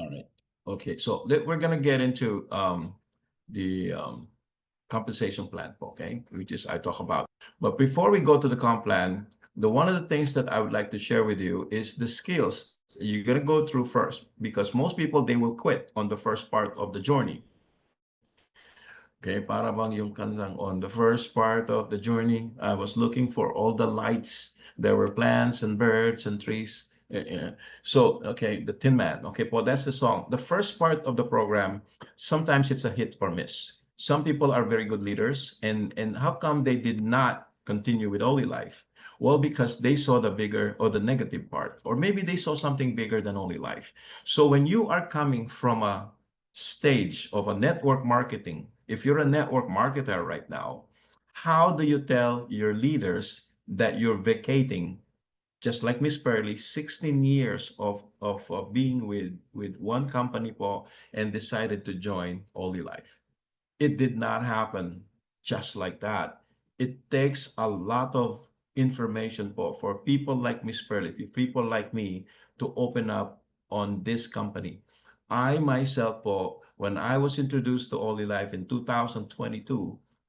All right. Okay. So we're gonna get into the compensation plan, okay, which is I talk about. But before we go to the comp plan, the one of the things that I would like to share with you is the skills you're gonna go through first, because most people they will quit on the first part of the journey. Okay, para bang yung kanlang on the first part of the journey, I was looking for all the lights. There were plants and birds and trees. So, okay, the Tin Man. Okay, well, that's the song. The first part of the program, sometimes it's a hit or miss. Some people are very good leaders, and how come they did not continue with Holy Life? Well, because they saw the bigger or the negative part, or maybe they saw something bigger than Holy Life. So when you are coming from a stage of a network marketing, if you're a network marketer right now, how do you tell your leaders that you're vacating, just like Miss Pearly, 16 years of being with one company po and decided to join Holy Life? It did not happen just like that. It takes a lot of information po for people like Miss Pearly, people like me to open up on this company. I myself po, when I was introduced to Holy Life in 2022,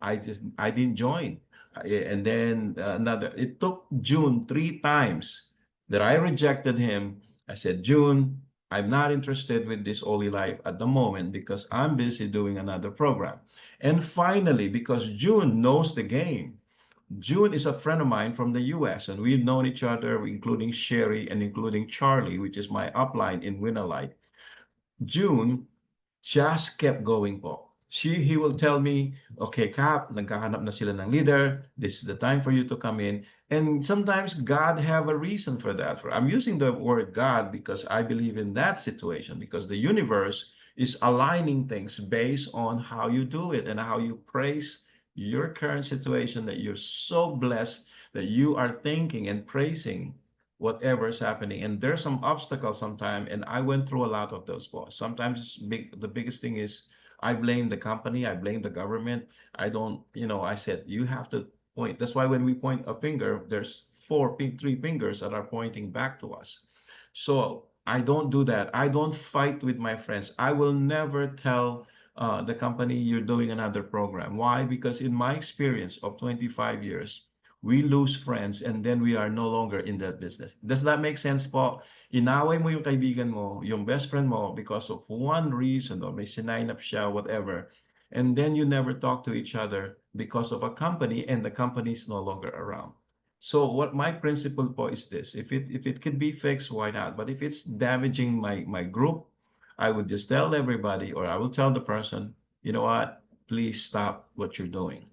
I didn't join. And then another, it took June 3 times that I rejected him. I said, June, I'm not interested with this Holy Life at the moment because I'm busy doing another program. And finally, because June knows the game, June is a friend of mine from the US, and we've known each other, including Sherry and including Charlie, which is my upline in Winnerlight. June just kept going po. He will tell me, okay, Cap, nagkahanap na sila ng leader. This is the time for you to come in. And sometimes God have a reason for that. I'm using the word God because I believe in that situation, because the universe is aligning things based on how you do it and how you praise your current situation, that you're so blessed that you are thinking and praising whatever is happening. And there's some obstacles sometimes, and I went through a lot of those, boss. Sometimes the biggest thing is I blame the company, I blame the government. I don't, I said you have to point. That's why when we point a finger, there's three fingers that are pointing back to us. So I don't do that. I don't fight with my friends. I will never tell the company you're doing another program. Why? Because in my experience of 25 years, we lose friends and then we are no longer in that business. Does that make sense po? Inaway mo yung kaibigan mo, yung best friend mo because of one reason or may sinign up siya, whatever. And then you never talk to each other because of a company and the company is no longer around. So what my principle po is this: if it can be fixed, why not? But if it's damaging my group, I would just tell everybody, or I will tell the person, you know what, please stop what you're doing,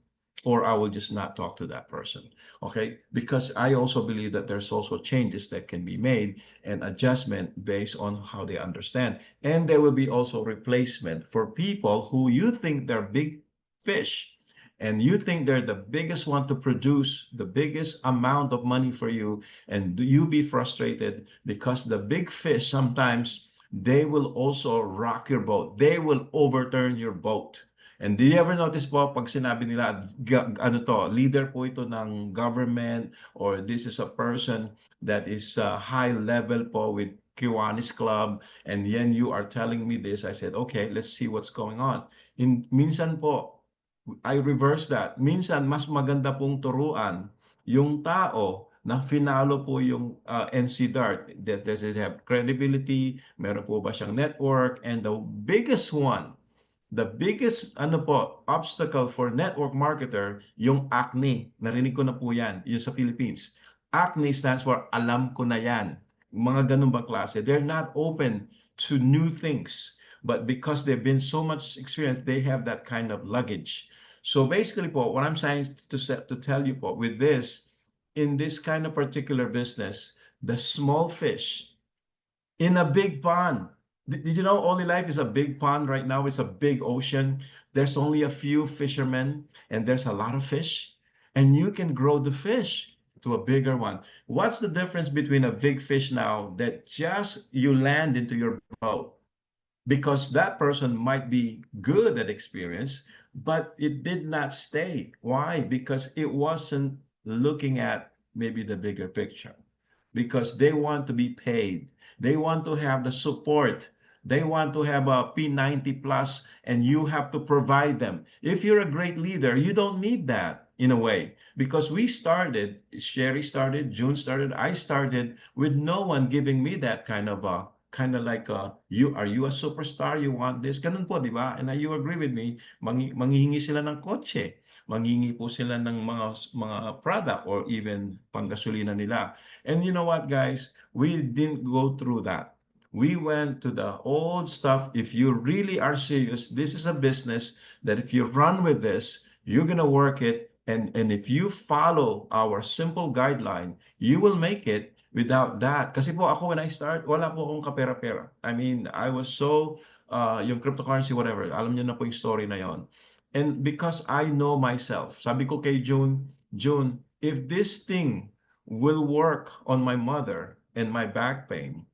or I will just not talk to that person. Okay, because I also believe that there's also changes that can be made and adjustment based on how they understand, and there will be also replacement for people who you think they're big fish and you think they're the biggest one to produce the biggest amount of money for you, and you be frustrated because the big fish sometimes they will also rock your boat, they will overturn your boat. And do you ever notice po pag sinabi nila ano to, leader po ito ng government, or this is a person that is high level po with Kiwanis Club, and then you are telling me this, I said okay, let's see what's going on. Minsan po I reverse that. Minsan, mas maganda pong turuan yung tao na finalo po yung NC Dart. Does it have credibility? Meron po ba siyang network? And the biggest ano po, obstacle for network marketer, yung acne. Narinig ko na po yan, yung sa Philippines. Acne stands for alam ko na yan. Mga ganun ba klase? They're not open to new things. But because they've been so much experience, they have that kind of luggage. So basically po, what I'm trying to tell you po, with this, in this kind of particular business, the small fish in a big pond. Did you know Only Life is a big pond right now? It's a big ocean. There's only a few fishermen and there's a lot of fish. And you can grow the fish to a bigger one. What's the difference between a big fish now that just you land into your boat? Because that person might be good at experience, but it did not stay. Why? Because it wasn't looking at maybe the bigger picture, because they want to be paid. They want to have the support They want to have a P90 plus, and you have to provide them. If you're a great leader, you don't need that in a way, because we started, Sherry started, June started, I started with no one giving me that kind of like you, are you a superstar, you want this, ganun po, di ba? And you agree with me, manghihingi sila ng kotse, manghihingi po sila ng mga product or even panggasolina nila. And you know what, guys, we didn't go through that. We went to the old stuff. If you really are serious, this is a business that if you run with this, you're gonna work it. And if you follow our simple guideline, you will make it without that. Kasi po ako, when I start, wala po akong kapera-pera. I mean, I was so, yung cryptocurrency, whatever, alam niyo na po yung story na yon. And because I know myself, sabi ko kay June, June, if this thing will work on my mother and my back pain,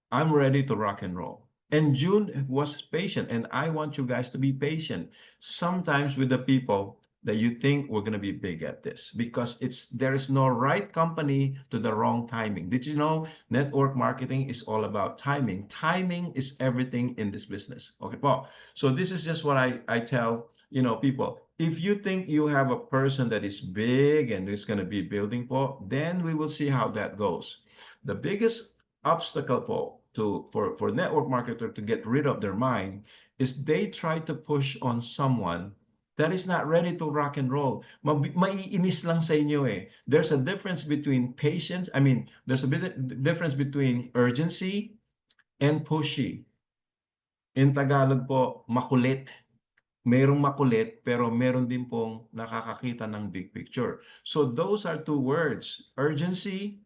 I'm ready to rock and roll. And June was patient, and I want you guys to be patient. Sometimes with the people that you think we're going to be big at this, because there is no right company to the wrong timing. Did you know network marketing is all about timing? Timing is everything in this business. Okay, Paul. So this is just what I tell people. If you think you have a person that is big and is going to be building for, then we will see how that goes. The biggest obstacle for network marketer to get rid of their mind is they try to push on someone that is not ready to rock and roll. Maiinis lang sa inyo eh. There's a difference between patience. I mean, there's a bit difference between urgency and pushy. In Tagalog po, makulit. Merong makulit, pero meron din pong nakakakita ng big picture. So those are two words, urgency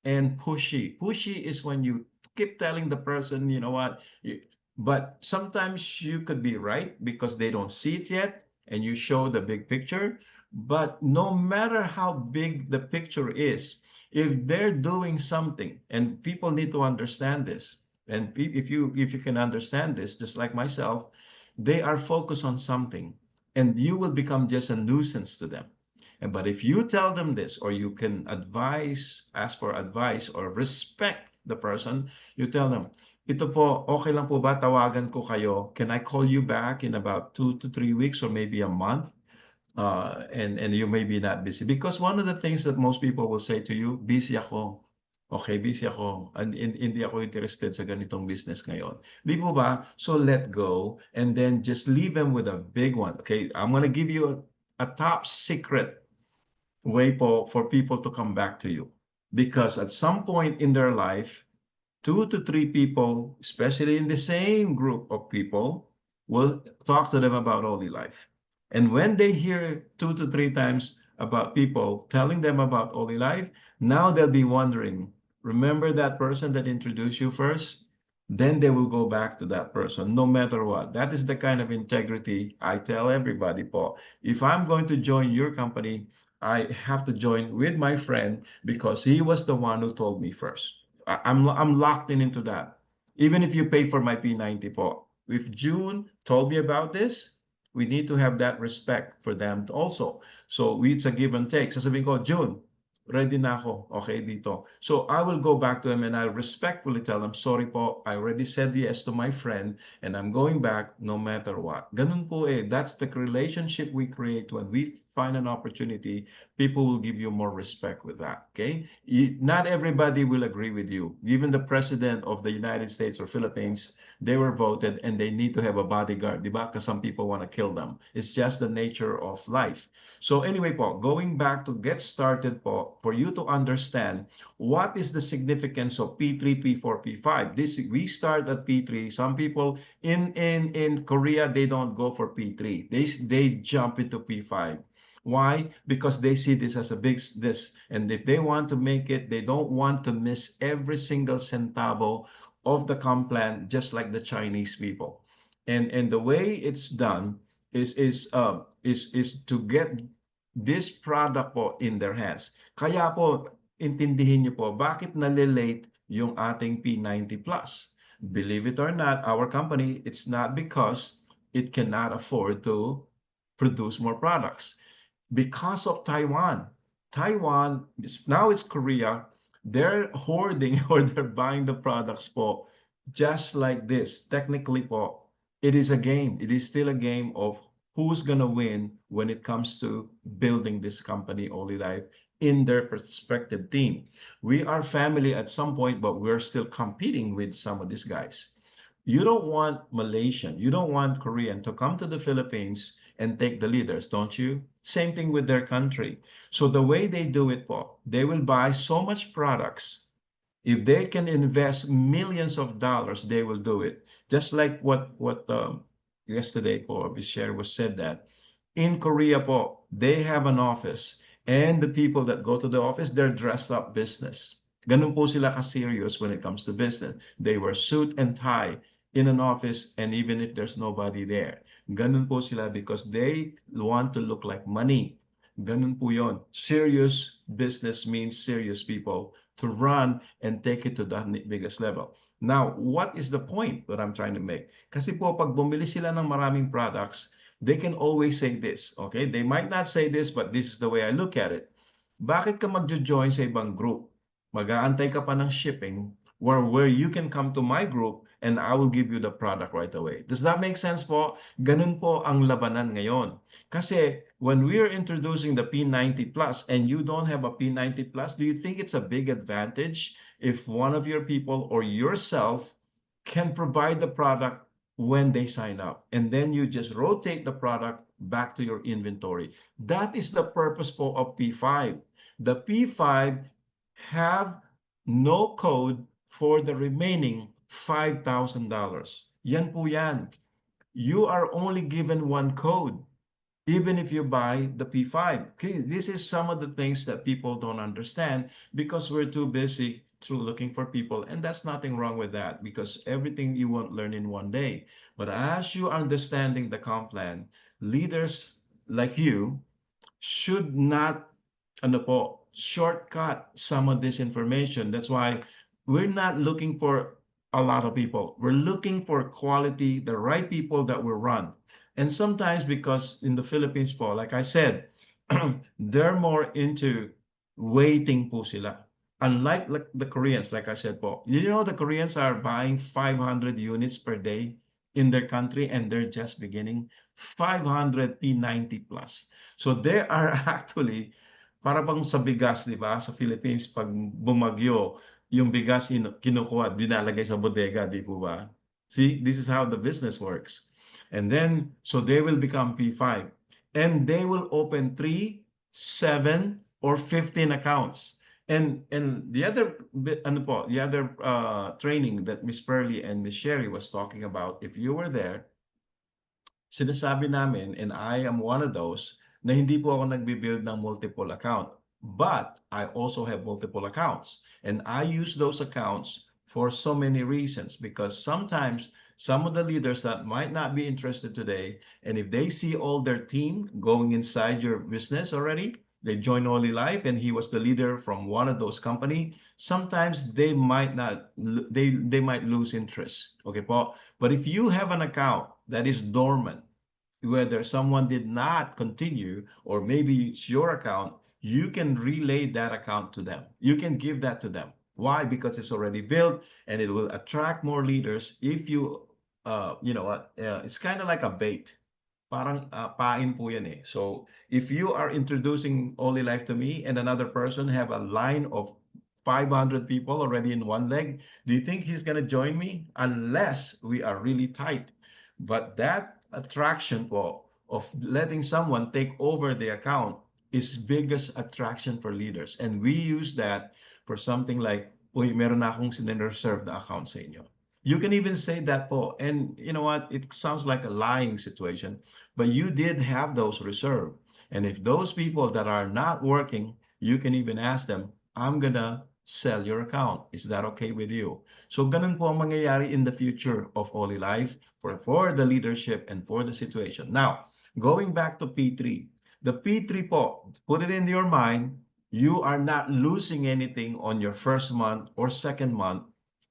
and pushy. Pushy is when you keep telling the person, you know what, but sometimes you could be right because they don't see it yet, and you show the big picture. But no matter how big the picture is, if they're doing something, and people need to understand this, and if you can understand this, just like myself, they are focused on something, and you will become just a nuisance to them. But if you tell them this, or you can ask for advice or respect the person, you tell them, ito po, okay lang po ba tawagan ko kayo? Can I call you back in about 2 to 3 weeks or maybe a month? And you may be not busy. Because one of the things that most people will say to you, busy ako. Okay, busy ako. And hindi ako interested sa ganitong business ngayon. Di po ba? So let go and then just leave them with a big one. Okay, I'm gonna give you a top secret way for people to come back to you. Because at some point in their life, 2 to 3 people, especially in the same group of people, will talk to them about Olylife. And when they hear 2 to 3 times about people telling them about Olylife, now they'll be wondering, remember that person that introduced you first? Then they will go back to that person no matter what. That is the kind of integrity I tell everybody, Paul. If I'm going to join your company, I have to join with my friend because he was the one who told me first. I'm locked into that. Even if you pay for my P90 po. If June told me about this, we need to have that respect for them also. So it's a give and take. Sasabihin ko, June, ready na ako, okay, dito. So I will go back to him and I'll respectfully tell him, sorry po, I already said yes to my friend and I'm going back no matter what. Ganun po eh. That's the relationship we create when we find an opportunity. People will give you more respect with that, okay? Not everybody will agree with you. Even the president of the United States or Philippines, they were voted and they need to have a bodyguard, di ba? Because some people want to kill them. It's just the nature of life. So anyway po, going back to get started po, for you to understand what is the significance of P3, P4, P5. We start at P3. Some people in Korea, they don't go for P3. They jump into P5. Why? Because they see this as a big this, and if they want to make it, they don't want to miss every single centavo of the comp plan, just like the Chinese people. And the way it's done is to get this product po in their hands. Kaya po, intindihin niyo po, bakit nalilate yung ating P90 Plus? Believe it or not, our company, it's not because it cannot afford to produce more products. Because of Taiwan. Now it's Korea, they're hoarding or they're buying the products po just like this. Technically po, it is a game. It is still a game of who's gonna win when it comes to building this company, Olylife, in their prospective team. We are family at some point, but we're still competing with some of these guys. You don't want Malaysian, you don't want Korean to come to the Philippines and take the leaders, don't you? Same thing with their country. So the way they do it po, they will buy so much products. If they can invest millions of dollars, they will do it. Just like what yesterday po, Bishare was said that in Korea po, they have an office, and the people that go to the office, they're dressed up business. Ganun po sila ka-serious when it comes to business. They wear suit and tie in an office, and even if there's nobody there. Ganun po sila because they want to look like money. Ganun po yon. Serious business means serious people to run and take it to the biggest level. Now, what is the point that I'm trying to make? Kasi po, pag bumili sila ng maraming products, they can always say this, okay? They might not say this, but this is the way I look at it. Bakit ka magjo-join sa ibang group? Mag-aantay ka pa ng shipping where you can come to my group and I will give you the product right away. Does that make sense po? Ganun po ang labanan ngayon. Kasi when we are introducing the P90 Plus and you don't have a P90 Plus, do you think it's a big advantage if one of your people or yourself can provide the product when they sign up, and then you just rotate the product back to your inventory? That is the purpose of P5. The P5 have no code for the remaining $5,000. Yan po yan. You are only given one code even if you buy the P5. Okay, this is some of the things that people don't understand because we're too busy through looking for people, and that's nothing wrong with that because everything you won't learn in one day. But as you understanding the comp plan, leaders like you should not ano po, shortcut some of this information. That's why we're not looking for a lot of people. We're looking for quality, the right people that will run. And sometimes because in the Philippines po, like I said, they're more into waiting po sila. Unlike like the Koreans, like I said po, you know the Koreans are buying 500 units per day in their country and they're just beginning 500 P90 plus. So they are actually para bang sa bigas, di ba? Sa Philippines, pag bumagyo, yung bigas kinukuha, dinalagay sa bodega, di po ba? See, this is how the business works. And then, so they will become P5. And they will open 3, 7, or 15 accounts. And the other bit, ano po, the other training that Miss Pearlie and Miss Sherry was talking about, if you were there, sinasabi namin, and I am one of those, na hindi po ako nagbi-build ng multiple account. But I also have multiple accounts. And I use those accounts for so many reasons because sometimes some of the leaders that might not be interested today, and if they see all their team going inside your business already, they join Olylife and he was the leader from one of those company, sometimes they might not, they might lose interest. Okay po? But if you have an account that is dormant, whether someone did not continue or maybe it's your account, you can relay that account to them. You can give that to them. Why? Because it's already built and it will attract more leaders if you, you know what, it's kind of like a bait. Parang pain po yan eh. So if you are introducing Olylife to me and another person have a line of 500 people already in one leg, do you think he's going to join me? Unless we are really tight. But that attraction po of letting someone take over the account is biggest attraction for leaders. And we use that for something like, uy, meron na akong sinereserve na account sa inyo. You can even say that po. And you know what? It sounds like a lying situation, but you did have those reserved. And if those people that are not working, you can even ask them, I'm gonna sell your account. Is that okay with you? So ganun po ang mangyayari in the future of Olylife for the leadership and for the situation. Now, going back to P3, the P3 po, put it in your mind, you are not losing anything on your first month or second month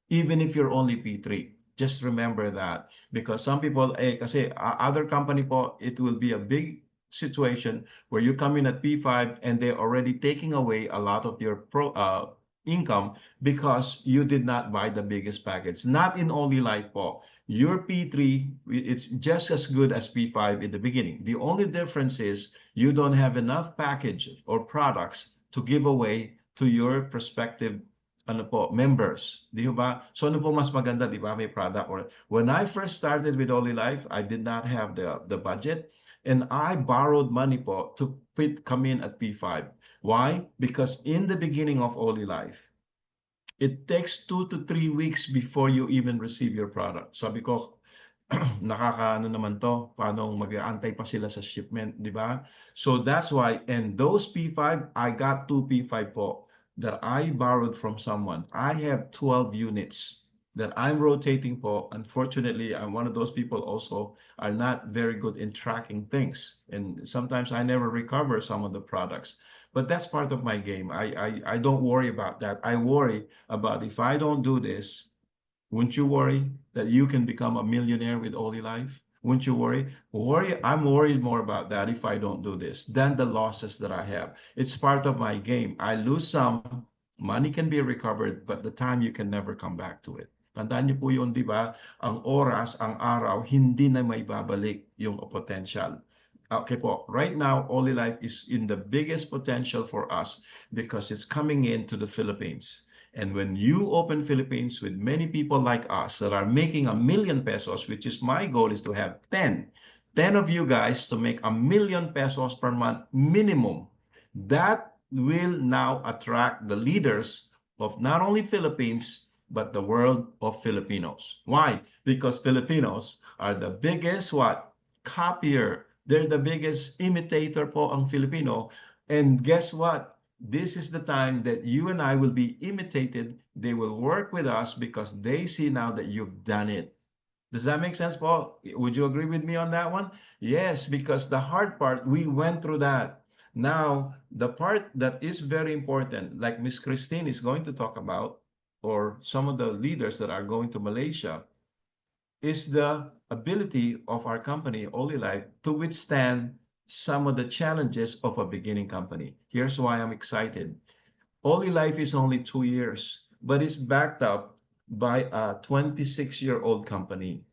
even if you're only P3. Just remember that because some people, kasi other company po, it will be a big situation where you come in at P5 and they're already taking away a lot of your income because you did not buy the biggest package. Not in Olylife po. Your P3, it's just as good as P5 in the beginning. The only difference is you don't have enough package or products to give away to your prospective ano po, members. Di ba? So ano po mas maganda, di ba? May product. Or when I first started with Olylife, I did not have the budget and I borrowed money po to come in at P5. Why? Because in the beginning of Olylife, it takes 2 to 3 weeks before you even receive your product. Sabi ko, nakakaano naman to, paano mag-aantay pa sila sa shipment, di ba? So that's why, and those P5, I got two P5 po that I borrowed from someone. I have 12 units that I'm rotating po. Unfortunately, I'm one of those people also are not very good in tracking things. And sometimes I never recover some of the products. But that's part of my game. I don't worry about that. I worry about if I don't do this, wouldn't you worry that you can become a millionaire with Olylife? Wouldn't you worry? I'm worried more about that if I don't do this than the losses that I have. It's part of my game. I lose some, money can be recovered, but the time you can never come back to it. Tandaan niyo po yun, di ba? Ang oras, ang araw, hindi na may babalik yung potential. Okay po, right now, Olylife is in the biggest potential for us because it's coming into the Philippines. And when you open Philippines with many people like us that are making 1 million pesos, which is my goal is to have 10 of you guys to make 1 million pesos per month minimum, that will now attract the leaders of not only Philippines, but the world of Filipinos. Why? Because Filipinos are the biggest what? Copier. They're the biggest imitator po ang Filipino. And guess what? This is the time that you and I will be imitated. They will work with us because they see now that you've done it. Does that make sense, Paul? Would you agree with me on that one? Yes, because the hard part, we went through that. Now, the part that is very important, like Miss Christine is going to talk about, or some of the leaders that are going to Malaysia, is the ability of our company, Olylife, to withstand some of the challenges of a beginning company. Here's why I'm excited. Olylife is only 2 years, but it's backed up by a 26-year-old company.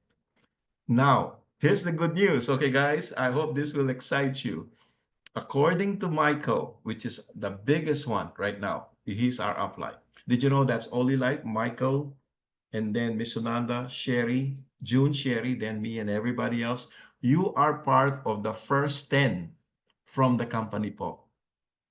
Now, here's the good news. Okay, guys, I hope this will excite you. According to Michael, which is the biggest one right now, he's our upline. Did you know that's Olylife, Michael, and then Miss Sunanda, Sherry, June, Sherry, then me and everybody else? You are part of the first 10 from the company po.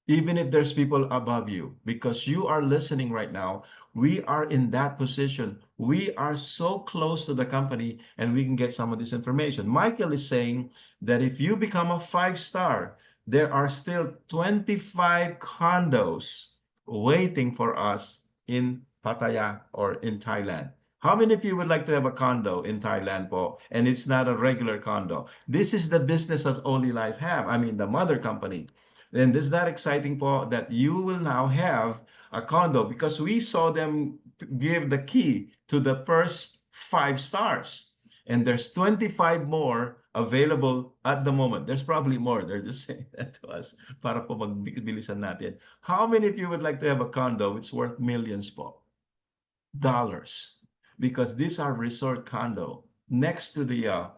Even if there's people above you, because you are listening right now, we are in that position. We are so close to the company and we can get some of this information. Michael is saying that if you become a 5-star, there are still 25 condos waiting for us in Pattaya or in Thailand. How many of you would like to have a condo in Thailand, po? And it's not a regular condo. This is the business that Olylife have. I mean, the mother company. And is that exciting po that you will now have a condo because we saw them give the key to the first 5 stars. And there's 25 more available at the moment. There's probably more. They're just saying that to us para po magbilisan natin. How many of you would like to have a condo? It's worth millions po. Dollars. Because these are resort condo next to the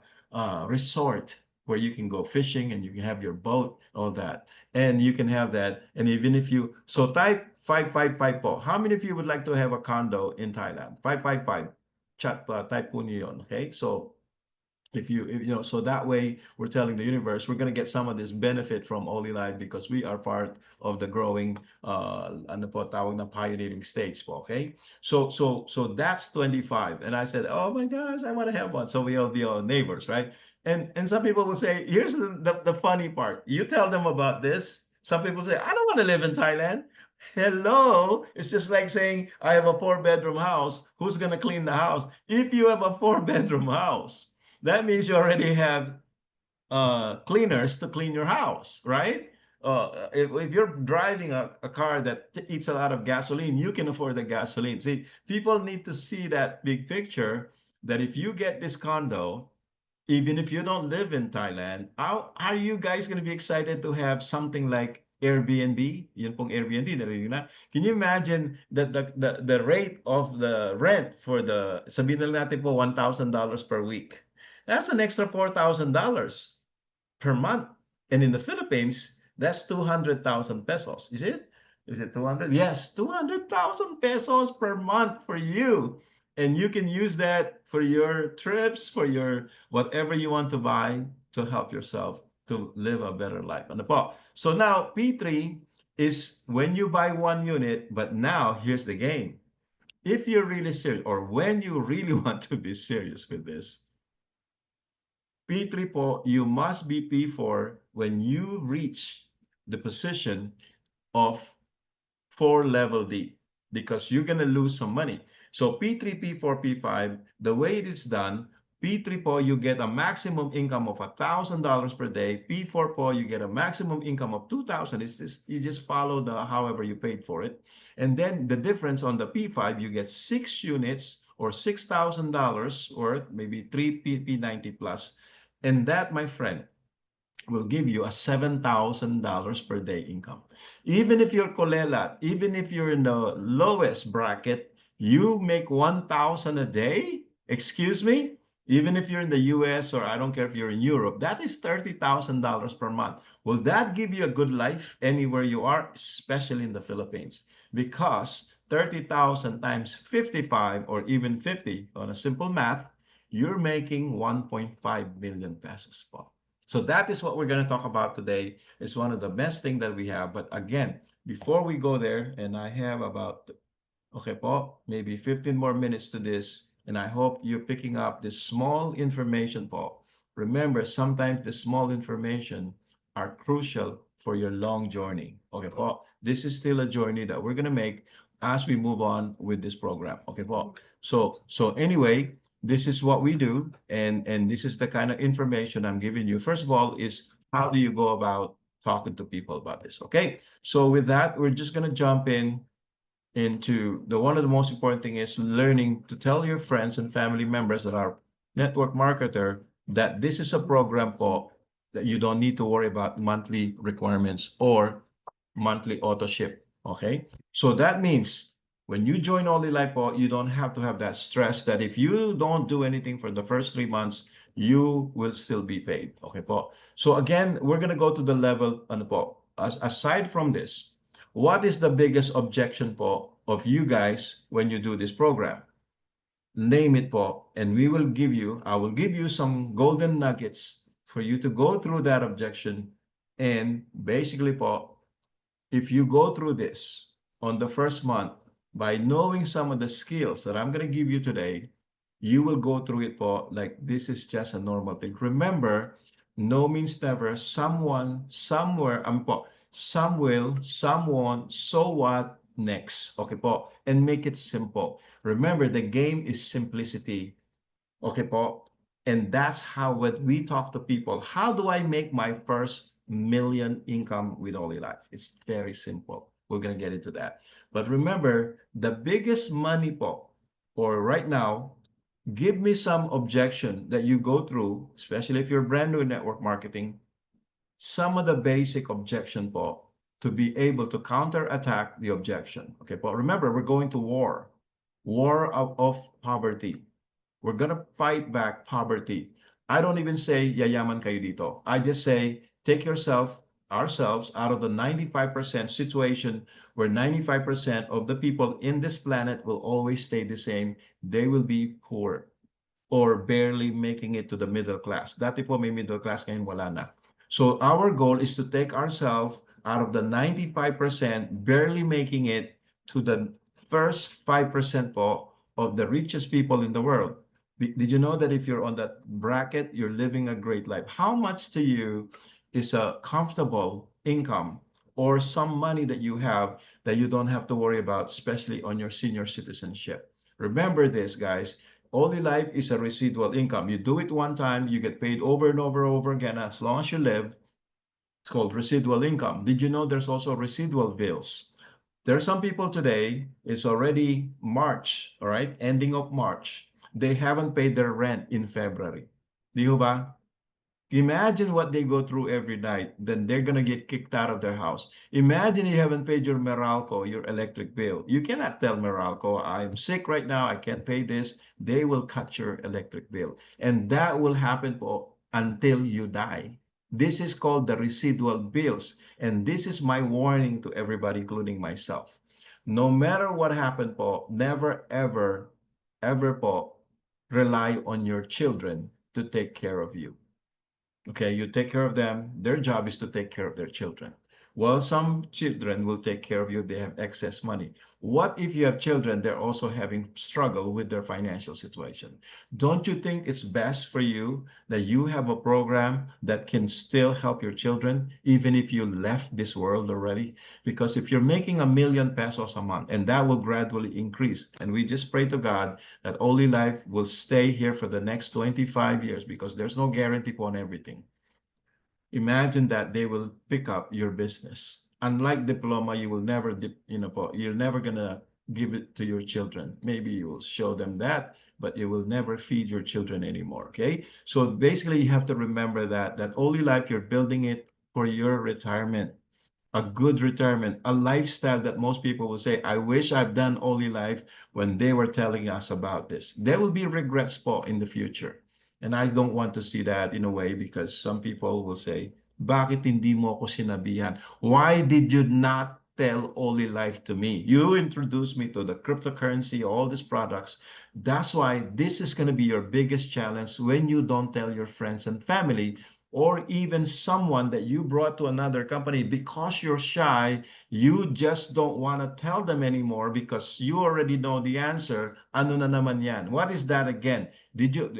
resort where you can go fishing and you can have your boat, all that. And you can have that. And even if you, so type 555 po. How many of you would like to have a condo in Thailand? 555. Chat pa, type po niyo yun. Okay? So if you know, so that way we're telling the universe we're going to get some of this benefit from Olylife because we are part of the growing ano po tawag na pioneering states po, okay? So that's 25. And I said, oh my gosh, I want to have one. So we'll be all neighbors, right? And some people will say, here's the funny part. You tell them about this. Some people say, I don't want to live in Thailand. Hello, it's just like saying I have a 4-bedroom house. Who's going to clean the house? If you have a 4-bedroom house, that means you already have cleaners to clean your house, right? If you're driving a car that eats a lot of gasoline, you can afford the gasoline. See, people need to see that big picture that if you get this condo, even if you don't live in Thailand, how are you guys going to be excited to have something like Airbnb, yun pong Airbnb, narinig na. Can you imagine that the rate of the rent for the, sabihin na natin po $1,000 per week. That's an extra $4,000 per month. And in the Philippines, that's 200,000 pesos. Is it? Is it 200? Yes, 200,000 pesos per month for you. And you can use that for your trips, for your whatever you want to buy to help yourself to live a better life. Ano po? So now, P3 is when you buy one unit, but now here's the game. If you're really serious, or when you really want to be serious with this, P3 po, you must be P4 when you reach the position of 4 level D, because you're going to lose some money. So P3, P4, P5, the way it is done, P3 po, you get a maximum income of $1,000 per day. P4 po, you get a maximum income of 2,000. It's just, you just follow the however you paid for it. And then the difference on the P5, you get 6 units or $6,000 worth, maybe 3 P90 plus. And that, my friend, will give you a $7,000 per day income. Even if you're Kolelat, even if you're in the lowest bracket, you make 1,000 a day? Excuse me? Even if you're in the US, or I don't care if you're in Europe, that is $30,000 per month. Will that give you a good life anywhere you are, especially in the Philippines? Because 30,000 times 55 or even 50 on a simple math, you're making 1.5 million pesos po. So that is what we're going to talk about today. It's one of the best things that we have. But again, before we go there, and I have about, okay po, maybe 15 more minutes to this, and I hope you're picking up this small information po. Remember, sometimes the small information are crucial for your long journey. Okay po, this is still a journey that we're going to make as we move on with this program. Okay po. So anyway, this is what we do, and this is the kind of information I'm giving you. First of all, is how do you go about talking to people about this? Okay, so with that, we're just going to jump into the one of the most important thing is learning to tell your friends and family members that are network marketer that this is a program po that you don't need to worry about monthly requirements or monthly auto ship. Okay, so that means when you join Olylife po, you don't have to have that stress that if you don't do anything for the first 3 months, you will still be paid. Okay po. So again, we're gonna go to the level ano po. Aside from this, what is the biggest objection po of you guys when you do this program? Name it po, and I will give you some golden nuggets for you to go through that objection. And basically po, if you go through this on the first month by knowing some of the skills that I'm going to give you today, you will go through it po like this is just a normal thing. Remember, no means never. Someone, somewhere, po, some will, someone, so what, next. Okay po. And make it simple. Remember, the game is simplicity. Okay po. And that's how when we talk to people, how do I make my first million income with Olylife? It's very simple. We're going to get into that. But remember, the biggest money po, or right now, give me some objection that you go through, especially if you're brand new in network marketing, some of the basic objection po, to be able to counterattack the objection. Okay, but remember, we're going to war of poverty. We're gonna fight back poverty. I don't even say yayaman kayo dito. I just say take ourselves out of the 95% situation where 95% of the people in this planet will always stay the same. They will be poor or barely making it to the middle class. Dati po may middle class, ngayon wala na. So our goal is to take ourselves out of the 95% barely making it to the first 5% po of the richest people in the world. Did you know that if you're on that bracket, you're living a great life? How much to you is a comfortable income or some money that you have that you don't have to worry about, especially on your senior citizenship? Remember this, guys. Olylife is a residual income. You do it one time, you get paid over and over and over again as long as you live. It's called residual income. Did you know there's also residual bills? There are some people today, it's already March, all right, ending of March. They haven't paid their rent in February. Di ba? Imagine what they go through every night. Then they're gonna get kicked out of their house. Imagine you haven't paid your Meralco, your electric bill. You cannot tell Meralco, I'm sick right now, I can't pay this. They will cut your electric bill. And that will happen po until you die. This is called the residual bills. And this is my warning to everybody, including myself. No matter what happened po, never ever, ever po, rely on your children to take care of you. Okay, you take care of them. Their job is to take care of their children. Well, some children will take care of you if they have excess money. What if you have children, they're also having struggle with their financial situation? Don't you think it's best for you that you have a program that can still help your children, even if you left this world already? Because if you're making ₱1 million a month, and that will gradually increase, and we just pray to God that Olylife will stay here for the next 25 years because there's no guarantee on everything. Imagine that they will pick up your business. Unlike diploma, you will never, you're never gonna give it to your children. Maybe you will show them that, but you will never feed your children anymore. Okay. So basically, you have to remember that Olylife, you're building it for your retirement, a good retirement, a lifestyle that most people will say, I wish I've done Olylife when they were telling us about this. There will be regrets po in the future. And I don't want to see that in a way because some people will say, bakit hindi mo ako sinabihan? Why did you not tell Olylife to me? You introduced me to the cryptocurrency, all these products. That's why this is going to be your biggest challenge when you don't tell your friends and family or even someone that you brought to another company because you're shy, you just don't want to tell them anymore because you already know the answer. Ano na naman yan? What is that again?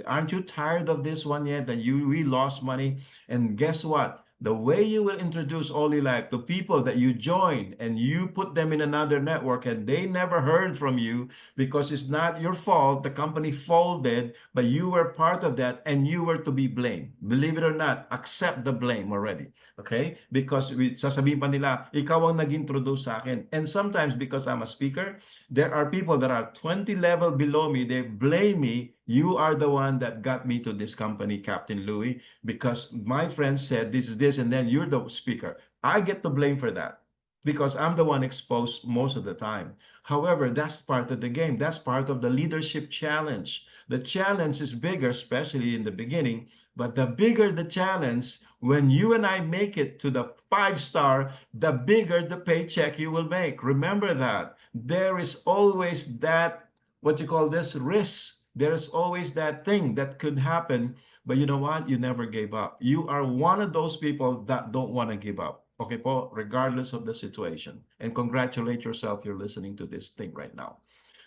Aren't you tired of this one yet that we lost money? And guess what? The way you will introduce Olylife to people that you join and you put them in another network and they never heard from you because it's not your fault. The company folded, but you were part of that and you were to be blamed. Believe it or not, accept the blame already. Okay? Because sasabihin pa nila, ikaw ang nag-introduce sa akin. And sometimes because I'm a speaker, there are people that are 20 level below me. They blame me. You are the one that got me to this company, Captain Louis, because my friend said this is this, and then you're the speaker. I get to blame for that because I'm the one exposed most of the time. However, that's part of the game. That's part of the leadership challenge. The challenge is bigger, especially in the beginning, but the bigger the challenge, when you and I make it to the 5-star, the bigger the paycheck you will make. Remember that. There is always that, what you call this, risk. There is always that thing that could happen, but you know what? You never gave up. You are one of those people that don't want to give up. Okay po, regardless of the situation. And congratulate yourself, you're listening to this thing right now.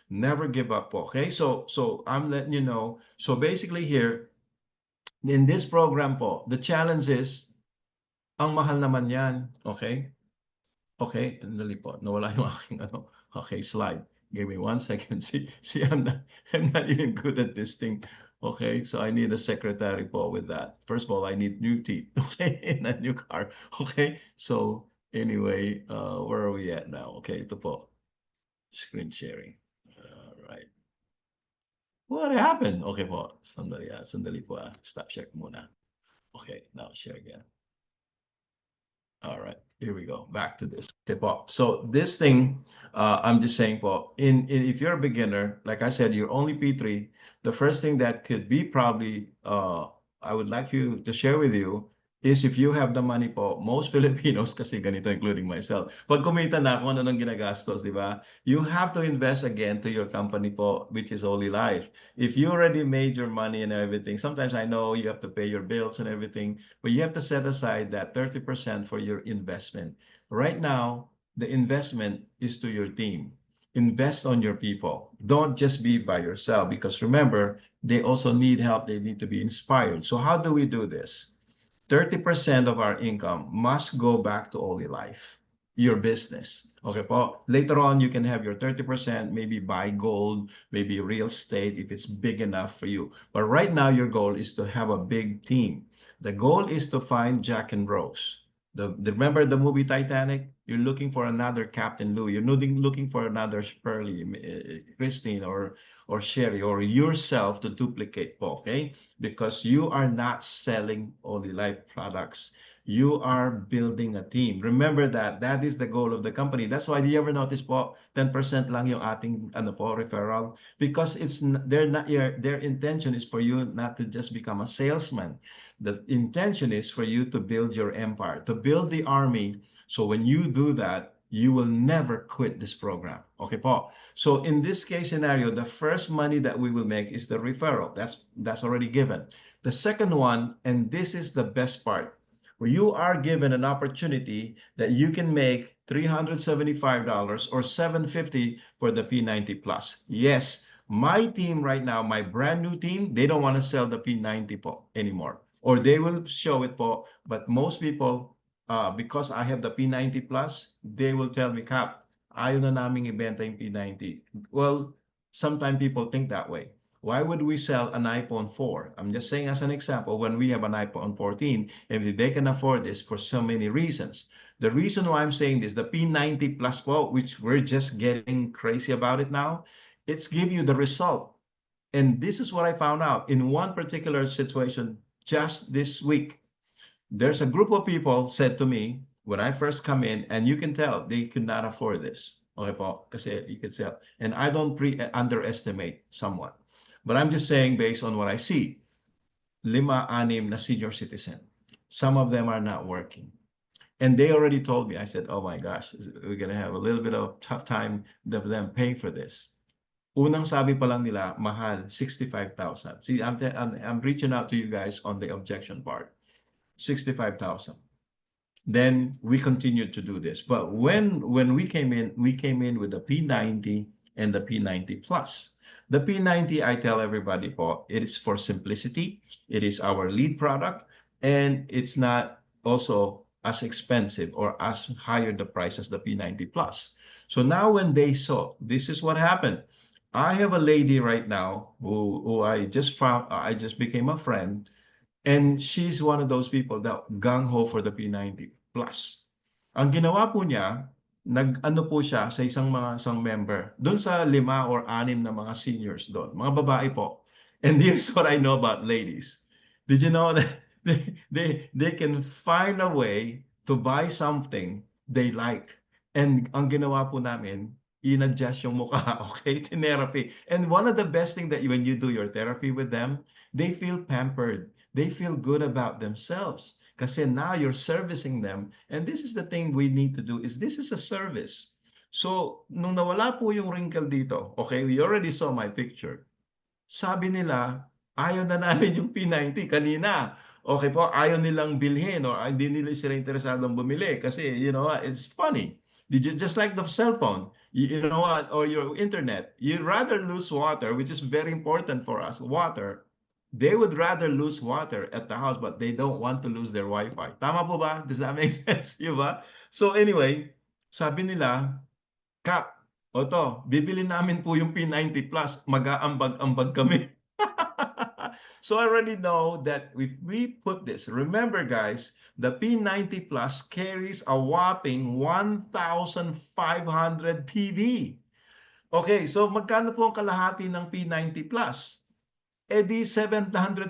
Never give up po. Okay, so I'm letting you know. So basically here, in this program po, the challenge is, ang mahal naman yan. Okay? Okay, dali po. Nawala yung aking ano. Okay, slide. Give me 1 second. See, I'm not even good at this thing. Okay, so I need a secretary po with that. First of all, I need new teeth. Okay, and a new car. Okay, so anyway, where are we at now? Okay, ito po. Screen sharing. All right. What happened? Okay po. Sandali po. Stop share muna. Okay, now share again. All right, here we go. Back to this. Okay, po. So this thing, I'm just saying, po, if you're a beginner, like I said, you're only P3, the first thing that could be probably, I would like you to share with you is if you have the money po, most Filipinos, kasi ganito, including myself, pag kumita na kung ano nang ginagastos, di ba? You have to invest again to your company po, which is Olylife. If you already made your money and everything, sometimes I know you have to pay your bills and everything, but you have to set aside that 30% for your investment. Right now, the investment is to your team. Invest on your people. Don't just be by yourself because remember, they also need help. They need to be inspired. So how do we do this? 30% of our income must go back to Olylife, your business. Okay po? Later on, you can have your 30%, maybe buy gold, maybe real estate if it's big enough for you. But right now, your goal is to have a big team. The goal is to find Jack and Rose. Remember the movie Titanic? you're looking for another Captain Lou, you're looking for another Shirley, Christine, or Sherry, or yourself to duplicate po, okay? Because you are not selling Olylife products. You are building a team. Remember that. That is the goal of the company. That's why, do you ever notice po, 10% lang yung ating ano po, referral? Because they're not, their intention is for you not to just become a salesman. The intention is for you to build your empire, to build the army. So when you do that, you will never quit this program. Okay po. So in this case scenario, the first money that we will make is the referral. That's already given. The second one, and this is the best part, where you are given an opportunity that you can make $375 or $750 for the P90 Plus. Yes, my team right now, my brand new team, they don't want to sell the P90 po anymore. Or they will show it po, but most people, because I have the P90 Plus, they will tell me, Cap, ayaw na naming ibenta yung P90. Well, sometimes people think that way. Why would we sell an iPhone 4? I'm just saying as an example, when we have an iPhone 14, if they can afford this for so many reasons. The reason why I'm saying this, the P90 Plus po, which we're just getting crazy about it now, it's give you the result. And this is what I found out in one particular situation just this week. There's a group of people said to me when I first come in, and you can tell they could not afford this. Okay po, kasi you can tell. And I don't underestimate someone. But I'm just saying based on what I see, lima, anim na senior citizen. Some of them are not working. And they already told me, I said, oh my gosh, we're going to have a little bit of tough time of them paying for this. Unang sabi pa lang nila, mahal, 65,000. See, I'm reaching out to you guys on the objection part. 65,000. Then we continued to do this. But when we came in with the P90 and the P90 Plus. The P90, I tell everybody po, it is for simplicity. It is our lead product, and it's not also as expensive or as higher the price as the P90 Plus. So now when they saw, this is what happened. I have a lady right now who I just found, I just became a friend, and she's one of those people that gung-ho for the P90 Plus. Ang ginawa po niya, nag-ano po siya sa isang member, doon sa 5 or 6 na mga seniors doon, mga babae po. And here's what I know about ladies. Did you know that they can find a way to buy something they like? And ang ginawa po namin, in-adjust yung mukha, okay? Therapy. And one of the best thing that when you do your therapy with them, they feel pampered. They feel good about themselves. Kasi now you're servicing them. And this is the thing we need to do, is this is a service. So, nung nawala po yung wrinkle dito, okay, we already saw my picture. Sabi nila, ayaw na namin yung P90 kanina. Okay po, ayaw nilang bilhin or hindi nila sila interesadong bumili kasi, you know, it's funny. Just like the cell phone, you know what, or your internet, you'd rather lose water, which is very important for us, water. They would rather lose water at the house, but they don't want to lose their Wi-Fi. Tama po ba? Does that make sense? Diba? So anyway, sabi nila, Kap, o to, bibili namin po yung P90 Plus, mag-aambag-ambag kami. So I already know that if we put this, remember guys, the P90 Plus carries a whopping 1,500 PV. Okay, so magkano po ang kalahati ng P90 Plus? Eh di $750.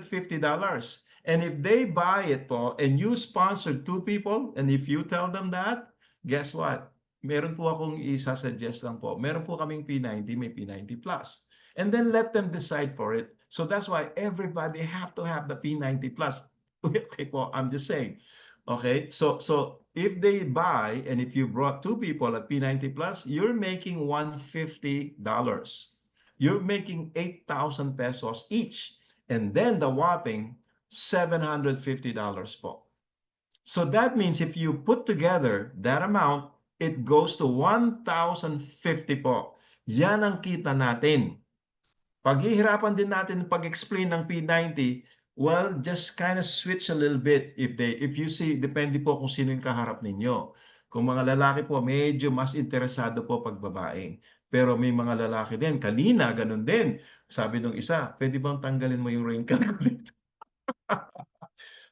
And if they buy it po, and you sponsor 2 people, and if you tell them that, guess what? Meron po akong isa-suggest lang po. Meron po kaming P90, may P90 Plus. And then let them decide for it. So that's why everybody have to have the P90 Plus. Okay po, I'm just saying. Okay, so if they buy, and if you brought 2 people at P90 Plus, you're making $150. You're making 8,000 pesos each. And then the whopping $750 po. So that means if you put together that amount, it goes to 1,050 po. Yan ang kita natin. Paghihirapan din natin pag-explain ng P90, well, just kind of switch a little bit if you see, depende po kung sino yung kaharap ninyo. Kung mga lalaki po, medyo mas interesado po pag babae. Pero may mga lalaki din, kanina, ganun din. Sabi nung isa, pwede bang tanggalin mo yung wrinkle ko dito?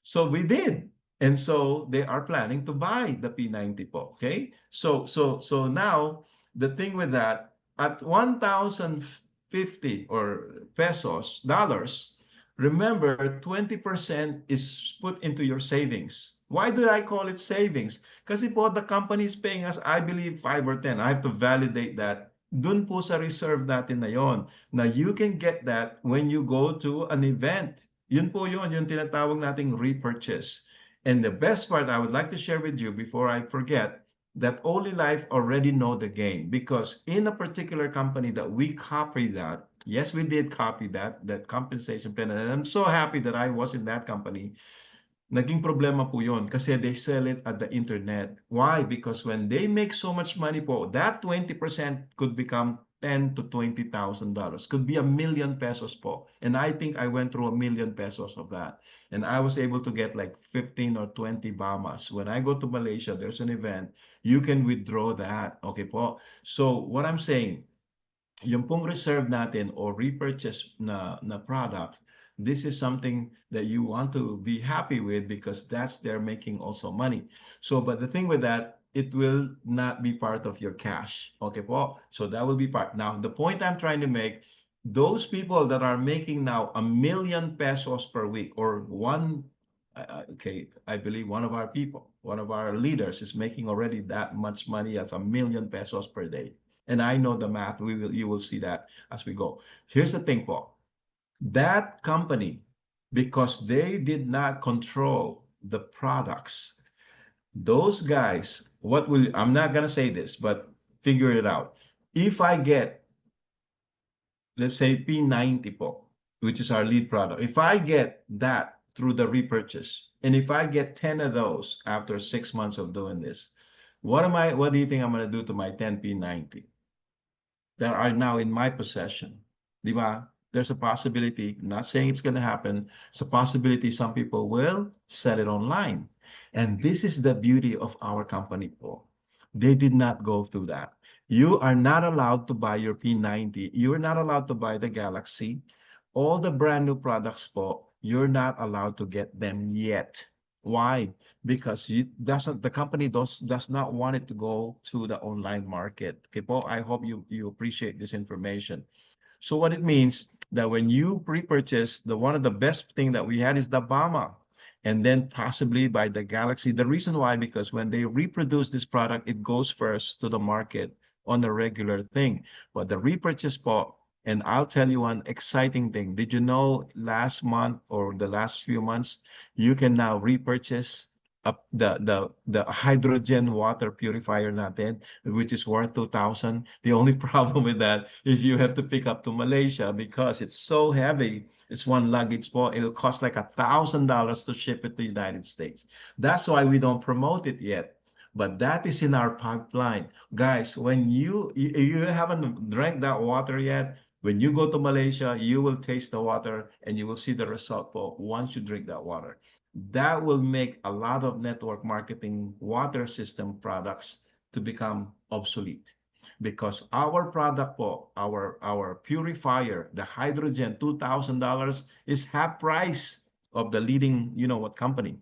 So we did. And so they are planning to buy the P90 po. Okay? So now the thing with that, at 1,050 or pesos, dollars, remember 20% is put into your savings. Why do I call it savings? Kasi po the company is paying us, I believe, 5 or 10. I have to validate that. Dun po sa reserve natin na yon. Now you can get that when you go to an event. Yun po yun, yung tinatawag nating repurchase. And the best part I would like to share with you before I forget that Olylife already know the game, because in a particular company that we copy that, yes, we did copy that compensation plan, and I'm so happy that I was in that company. Naging problema po yun kasi they sell it at the internet. Why? Because when they make so much money po, that 20% could become 10 to $20,000. Could be a 1,000,000 pesos po. And I think I went through a 1,000,000 pesos of that. And I was able to get like 15 or 20 Bamas. When I go to Malaysia, there's an event, you can withdraw that. Okay po? So what I'm saying, yung pong reserve natin or repurchase na product, this is something that you want to be happy with because that's they're making also money. So, but the thing with that, it will not be part of your cash. Okay po? So that will be part. Now, the point I'm trying to make, those people that are making now 1,000,000 pesos per week or okay, I believe one of our people, one of our leaders is making already that much money as 1,000,000 pesos per day. And I know the math. You will see that as we go. Here's the thing, Paul. That company, because they did not control the products, those guys, I'm not gonna say this, but figure it out. If I get, let's say P90 po, which is our lead product, if I get that through the repurchase, and if I get 10 of those after 6 months of doing this, what do you think I'm gonna do to my 10 P90? That are now in my possession. Di ba? There's a possibility, not saying it's going to happen, it's a possibility some people will sell it online. And this is the beauty of our company, po. They did not go through that. You are not allowed to buy your P90. You're not allowed to buy the Galaxy. All the brand new products, po, you're not allowed to get them yet. Why? Because the company does not want it to go to the online market. Okay, Paul, I hope you appreciate this information. So what it means that when you pre-purchase, the one of the best thing that we had is the Bama, and then possibly by the Galaxy. The reason why, because when they reproduce this product, it goes first to the market on a regular thing. But the repurchase po, and I'll tell you one exciting thing. Did you know last month or the last few months, you can now repurchase the hydrogen water purifier natin, which is worth 2,000. The only problem with that is you have to pick up to Malaysia because it's so heavy. It's one luggage po. It'll cost like $1,000 to ship it to the United States. That's why we don't promote it yet. But that is in our pipeline. Guys, when you haven't drank that water yet, when you go to Malaysia, you will taste the water and you will see the result po once you drink that water. That will make a lot of network marketing water system products to become obsolete because our product po, our purifier, the hydrogen, $2,000 is half price of the leading, you know what company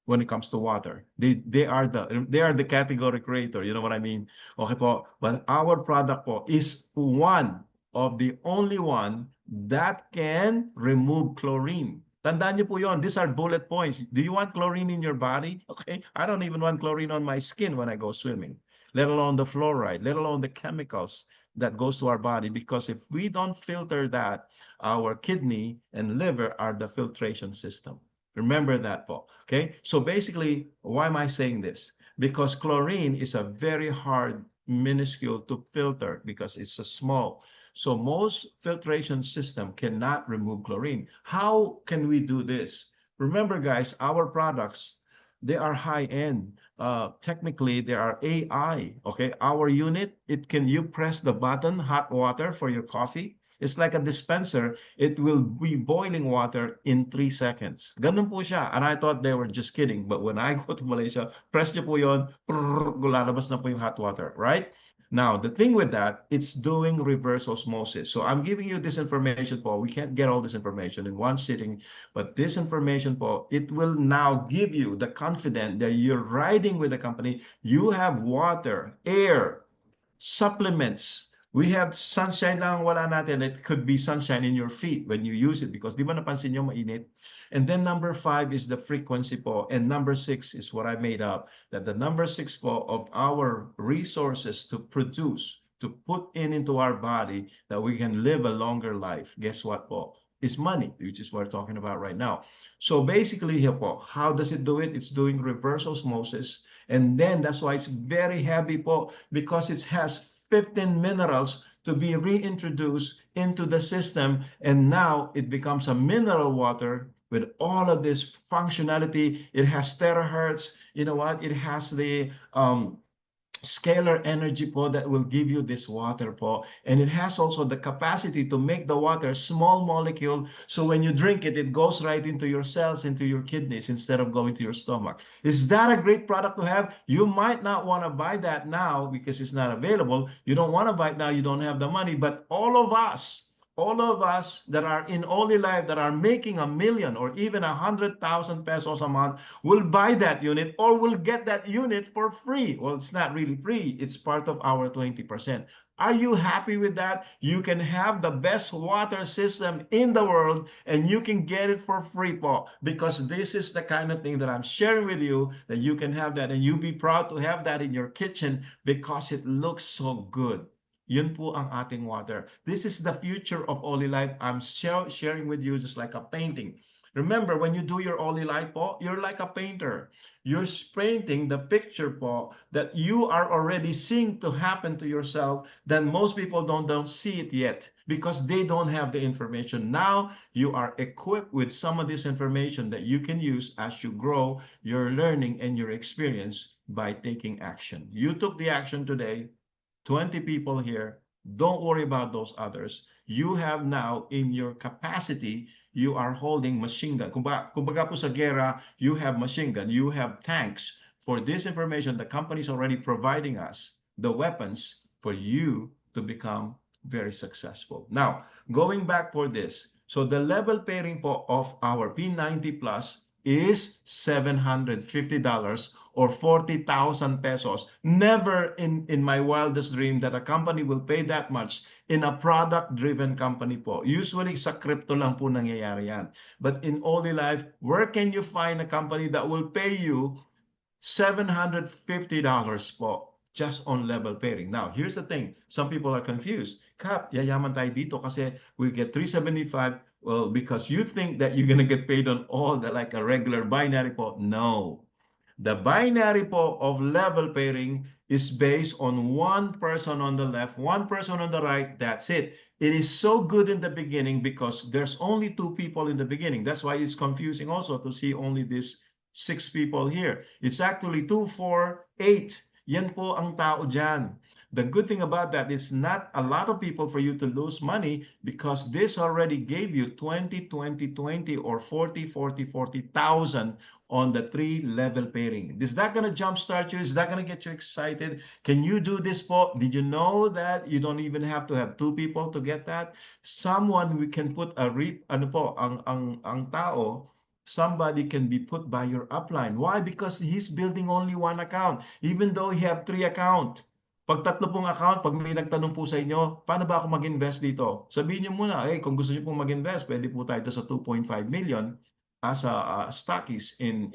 when it comes to water. They are the category creator, you know what I mean? Okay po, but our product po is one of the only one that can remove chlorine. Tandaan niyo po yon. These are bullet points. Do you want chlorine in your body? Okay, I don't even want chlorine on my skin when I go swimming, let alone the fluoride, let alone the chemicals that goes to our body, because if we don't filter that, our kidney and liver are the filtration system. Remember that, Paul. Okay. So basically, why am I saying this? Because chlorine is a very hard minuscule to filter because it's a small. So most filtration system cannot remove chlorine. How can we do this? Remember, guys, our products, they are high end. Technically, they are AI. Okay. Our unit, you press the button, hot water for your coffee. It's like a dispenser. It will be boiling water in 3 seconds. Ganun po siya. And I thought they were just kidding. But when I go to Malaysia, press nyo po yun, lalabas na po yung hot water, right? Now, the thing with that, it's doing reverse osmosis. So I'm giving you this information, Paul. We can't get all this information in one sitting, but this information, Paul, it will now give you the confidence that you're riding with the company. You have water, air, supplements. We have sunshine lang wala natin. It could be sunshine in your feet when you use it because di ba napansin nyo mainit? And then number 5 is the frequency po. And number 6 is what I made up. That the number 6 po of our resources to produce, to put into our body that we can live a longer life. Guess what po? Is money, which is what we're talking about right now. So basically here po, how does it do it? It's doing reverse osmosis. And then that's why it's very heavy po, because it has 15 minerals to be reintroduced into the system. And now it becomes a mineral water with all of this functionality. It has terahertz. You know what? It has the scalar energy po that will give you this water po, and it has also the capacity to make the water small molecule, so when you drink it, it goes right into your cells, into your kidneys, instead of going to your stomach. Is that a great product to have? You might not want to buy that now because it's not available. You don't want to buy it now, you don't have the money, but all of us that are in Olylife that are making 1 million or even 100,000 pesos a month will buy that unit or will get that unit for free. Well, it's not really free. It's part of our 20%. Are you happy with that? You can have the best water system in the world and you can get it for free po, because this is the kind of thing that I'm sharing with you, that you can have that and you be proud to have that in your kitchen because it looks so good. Yun po ang ating water. This is the future of Olylife. I'm sharing with you just like a painting. Remember, when you do your Olylife po, you're like a painter. You're painting the picture po that you are already seeing to happen to yourself, then most people don't see it yet because they don't have the information. Now you are equipped with some of this information that you can use as you grow your learning and your experience by taking action. You took the action today. 20 people here. Don't worry about those others. You have now in your capacity, you are holding machine gun. Kumbaga po sa gera, you have machine gun, you have tanks. For this information, the company is already providing us the weapons for you to become very successful. Now, going back for this, so the level pairing po of our P90 Plus is $750 or 40,000 pesos. Never in my wildest dream that a company will pay that much in a product-driven company po. Usually sa crypto lang po nangyayari yan. But in Olylife, where can you find a company that will pay you $750 po just on level pairing? Now, here's the thing. Some people are confused. Kap, yayaman tayo dito kasi we get 375. Well, because you think that you're going to get paid on all the like a regular binary po. No. The binary po of level pairing is based on one person on the left, one person on the right. That's it. It is so good in the beginning because there's only 2 people in the beginning. That's why it's confusing also to see only these 6 people here. It's actually 2, 4, 8. Yan po ang tao dyan. The good thing about that is not a lot of people for you to lose money because this already gave you 20, 20, 20 or 40, 40, 40,000 on the 3-level pairing. Is that going to jumpstart you? Is that going to get you excited? Can you do this po? Did you know that you don't even have to have 2 people to get that? Someone we can put ano po, ang tao, somebody can be put by your upline. Why? Because he's building only 1 account, even though he have 3 account. Pag 3 pong account, pag may nagtanong po sa inyo, paano ba ako mag-invest dito? Sabihin nyo muna, kung gusto nyo pong mag-invest, pwede po tayo sa 2.5 million as a stockies in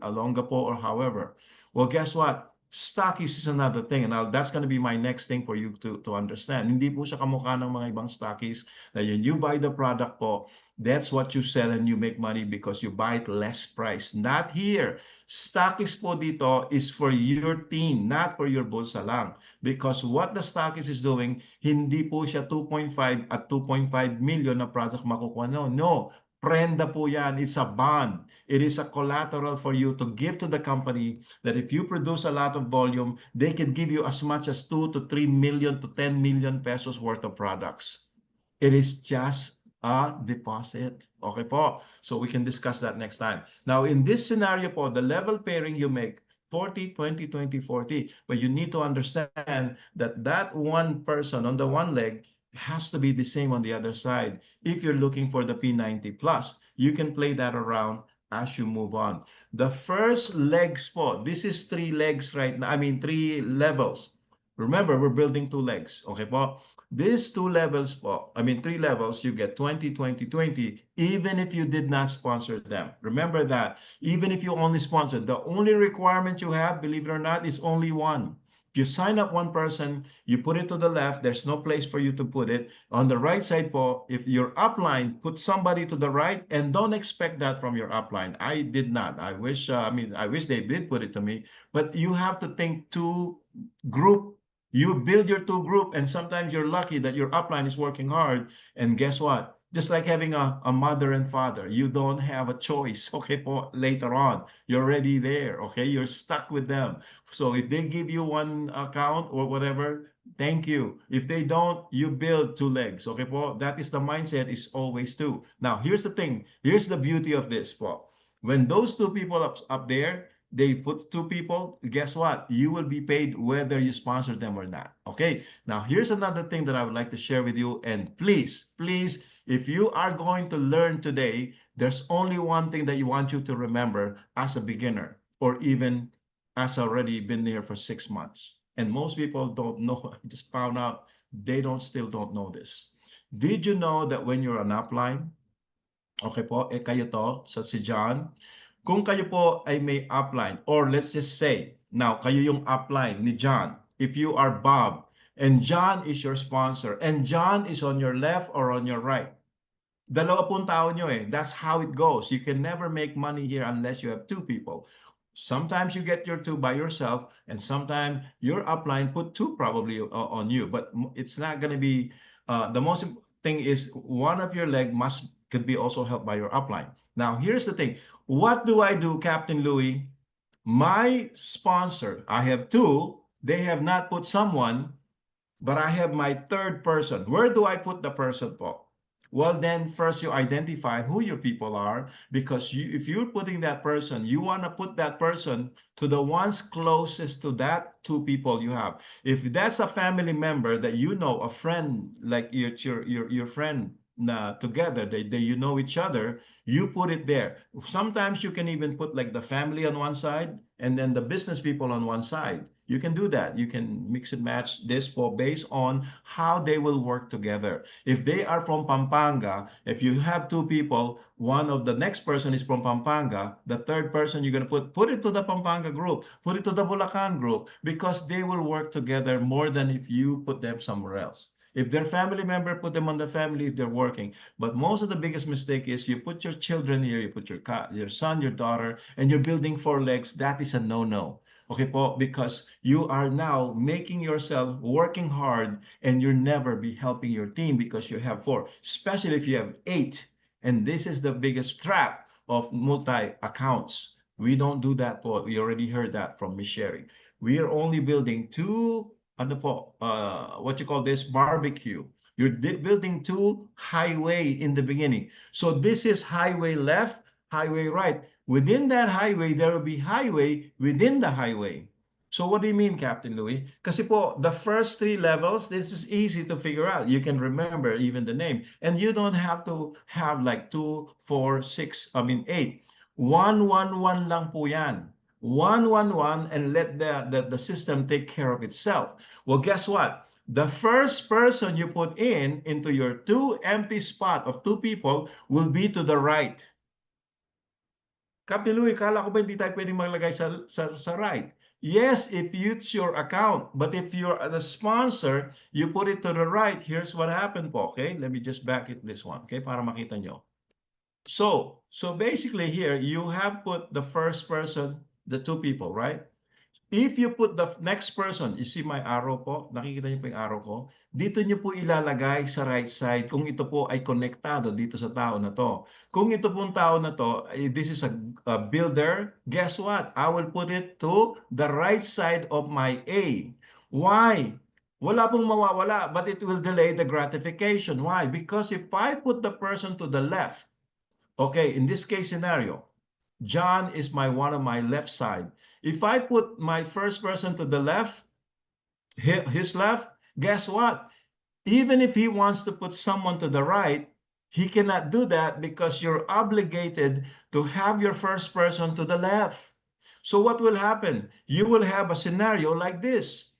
Olongapo or however. Well, guess what? Stockies is another thing, and that's going to be my next thing for you to understand. Hindi po siya kamukha ng mga ibang stockies na you buy the product po, that's what you sell and you make money because you buy it less price. Not here. Stockies po dito is for your team, not for your bulsa lang. Because what the stockies is doing, hindi po siya 2.5 at 2.5 million na product makukuha. No. Prenda po yan. It's a bond. It is a collateral for you to give to the company that if you produce a lot of volume, they can give you as much as 2 to 3 million to 10 million pesos worth of products. It is just a deposit. Okay po. So we can discuss that next time. Now, in this scenario po, the level pairing you make 40, 20, 20, 40. But you need to understand that that one person on the one leg has to be the same on the other side. If you're looking for the P90 Plus, you can play that around as you move on. The first leg spot, this is three legs right now. I mean, three levels. Remember, we're building two legs. Okay po? These two levels po, I mean, three levels, you get 20, 20, 20, even if you did not sponsor them. Remember that. Even if you only sponsored, the only requirement you have, believe it or not, is only one. You sign up one person, you put it to the left, there's no place for you to put it. On the right side po, if your upline, put somebody to the right, and don't expect that from your upline. I did not. I wish, I wish they did put it to me, but you have to think two group. You build your two group, and sometimes you're lucky that your upline is working hard. And guess what? Just like having a mother and father, you don't have a choice. Okay, po, later on, you're already there. Okay, you're stuck with them. So if they give you one account or whatever, thank you. If they don't, you build two legs. Okay, po, that is the mindset, is always two. Now, here's the thing. Here's the beauty of this, po. When those two people up there, they put two people, guess what? You will be paid whether you sponsor them or not. Okay. Now, here's another thing that I would like to share with you. And please, please, if you are going to learn today, there's only one thing that you want you to remember as a beginner, or even as already been there for 6 months. And most people don't know. I just found out they still don't know this. Did you know that when you're an upline, okay po, kayo to, si John, kung kayo po ay may upline, or let's just say, now kayo yung upline ni John, if you are Bob, and John is your sponsor, and John is on your left or on your right, dalawa pong tao nyo eh. That's how it goes. You can never make money here unless you have two people. Sometimes you get your two by yourself, and sometimes your upline put two probably on you. But it's not going to be, the most thing is one of your leg could be also helped by your upline. Now, here's the thing. What do I do, Captain Louis? My sponsor, I have two. They have not put someone, but I have my third person. Where do I put the person po? Well, then first you identify who your people are, because if you're putting that person, you want to put that person to the ones closest to that two people you have. If that's a family member that you know, a friend, like your friend, together, they you know each other, you put it there. Sometimes you can even put like the family on one side and then the business people on one side. You can do that. You can mix and match this for based on how they will work together. If they are from Pampanga, if you have two people, one of the next person is from Pampanga, the third person you're going to put it to the Pampanga group, put it to the Bulacan group, because they will work together more than if you put them somewhere else. If they're family member, put them on the family if they're working. But most of the biggest mistake is you put your children here, you put your son, your daughter, and you're building four legs. That is a no-no. Okay po, because you are now making yourself working hard, and you'll never be helping your team because you have four, especially if you have eight. And this is the biggest trap of multi-accounts. We don't do that po. We already heard that from Miss Sherry. We are only building two, ano po, what you call this, barbecue. You're building two highway in the beginning. So this is highway left, highway right. Within that highway, there will be highway within the highway. So what do you mean, Captain Louis? Kasi po, the first three levels, this is easy to figure out. You can remember even the name. And you don't have to have like 2, 4, 6, 8. 1, 1, 1 lang po yan. 1, 1, 1, and let the system take care of itself. Well, guess what? The first person you put into your two empty spot of two people will be to the right. Captain Louie, kala ko ba hindi tayo pwedeng maglagay sa right? Yes, if it's your account. But if you're the sponsor, you put it to the right. Here's what happened po, okay? Let me just back it this one, okay? Para makita nyo. So basically here, you have put the first person, the two people, right? If you put the next person, you see my arrow po, nakikita niyo po yung arrow ko, dito niyo po ilalagay sa right side kung ito po ay konektado dito sa tao na to. Kung ito pong tao na to, this is a builder, guess what? I will put it to the right side of my A. Why? Wala pong mawawala, but it will delay the gratification. Why? Because if I put the person to the left, okay, in this case scenario, John is one of my left side. If I put my first person to the left, his left, guess what? Even if he wants to put someone to the right, he cannot do that because you're obligated to have your first person to the left. So what will happen? You will have a scenario like this.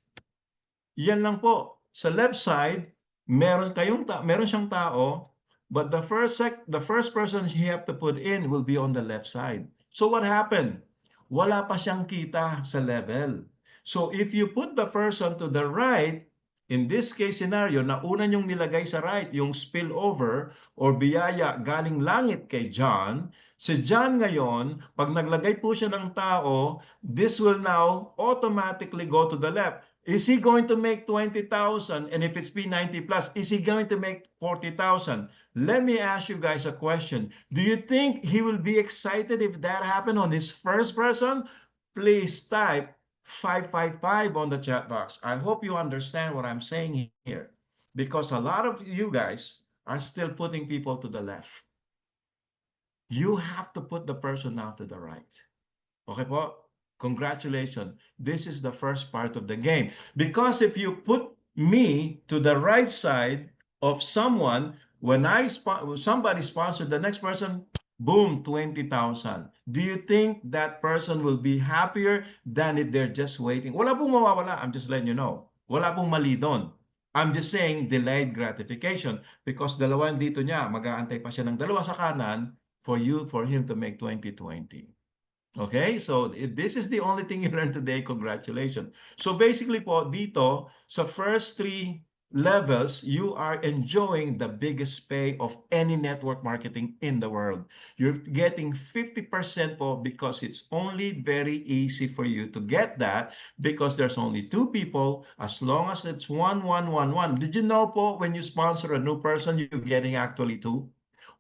Yan lang po. Sa left side, meron siyang tao, but the first person he have to put in will be on the left side. So what happened? Wala pa siyang kita sa level. So if you put the person to the right, in this case scenario, na una niyong nilagay sa right, yung spillover or biyaya galing langit kay John, si John ngayon, pag naglagay po siya ng tao, this will now automatically go to the left. Is he going to make 20,000? And if it's P90 plus, is he going to make 40,000? Let me ask you guys a question. Do you think he will be excited if that happened on his first person? Please type 555 on the chat box. I hope you understand what I'm saying here, because a lot of you guys are still putting people to the left. You have to put the person now to the right. Okay po? Congratulations. This is the first part of the game. Because if you put me to the right side of someone, when somebody sponsored the next person, boom, 20,000. Do you think that person will be happier than if they're just waiting? Wala pong mawawala. I'm just letting you know. Wala pong mali doon. I'm just saying delayed gratification because dalawa dito niya, mag-aantay pa siya ng dalawa sa kanan for him to make 2020. Okay, so if this is the only thing you learned today, congratulations. So basically po, dito, sa first three levels, you are enjoying the biggest pay of any network marketing in the world. You're getting 50% po because it's only very easy for you to get that because there's only two people as long as it's 1-1-1-1. Did you know po, when you sponsor a new person, you're getting actually two?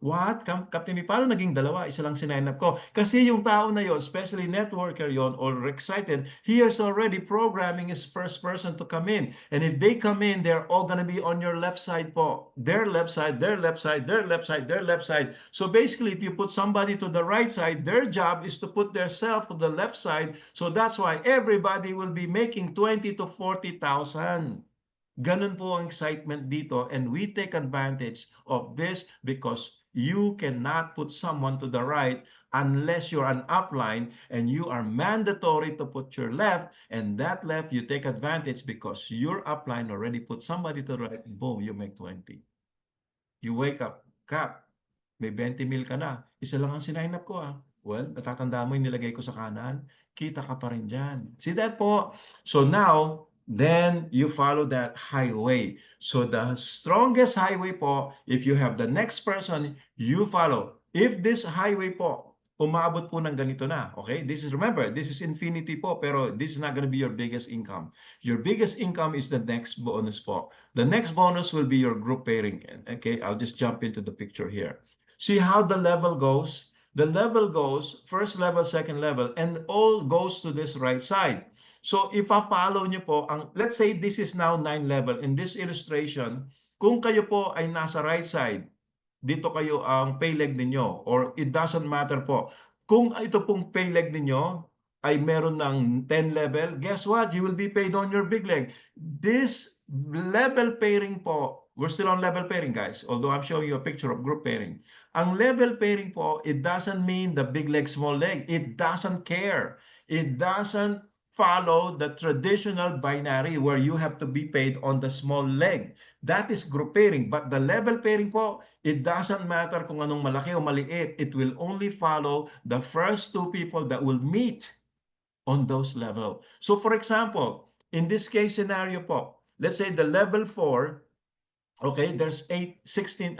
What? Captain, paano naging dalawa? Isa lang sinign up ko. Kasi yung tao na yon, especially networker yon or excited, he is already programming his first person to come in. And if they come in, they're all gonna be on your left side po. Their left side, their left side, their left side, their left side. So basically, if you put somebody to the right side, their job is to put their self to the left side. So that's why everybody will be making 20 to 40,000. Ganun po ang excitement dito, and we take advantage of this because you cannot put someone to the right unless you're an upline, and you are mandatory to put your left, and that left you take advantage because your upline already put somebody to the right, boom, you make 20. You wake up, Cap, may 20 mil ka na. Isa lang ang sinign up ko ah. Well, natatanda mo yung nilagay ko sa kanan, kita ka pa rin dyan. See that po? So now, then you follow that highway. So the strongest highway po, if you have the next person, you follow. If this highway po, umabot po ng ganito na, okay? Remember, this is infinity po, pero this is not gonna be your biggest income. Your biggest income is the next bonus po. The next bonus will be your group pairing. Okay, I'll just jump into the picture here. See how the level goes? The level goes, first level, second level, and all goes to this right side. So if follow nyo po, let's say this is now 9 level. In this illustration, kung kayo po ay nasa right side, dito kayo ang pay leg ninyo, or it doesn't matter po. Kung ito pong pay leg ninyo ay meron ng 10 level, guess what? You will be paid on your big leg. This level pairing po, we're still on level pairing guys, although I'm showing you a picture of group pairing. Ang level pairing po, it doesn't mean the big leg, small leg. It doesn't care. It doesn't follow the traditional binary where you have to be paid on the small leg. That is group pairing. But the level pairing po, it doesn't matter kung anong malaki o maliit. It will only follow the first two people that will meet on those level. So for example, in this case scenario po, let's say the level 4, okay, there's 16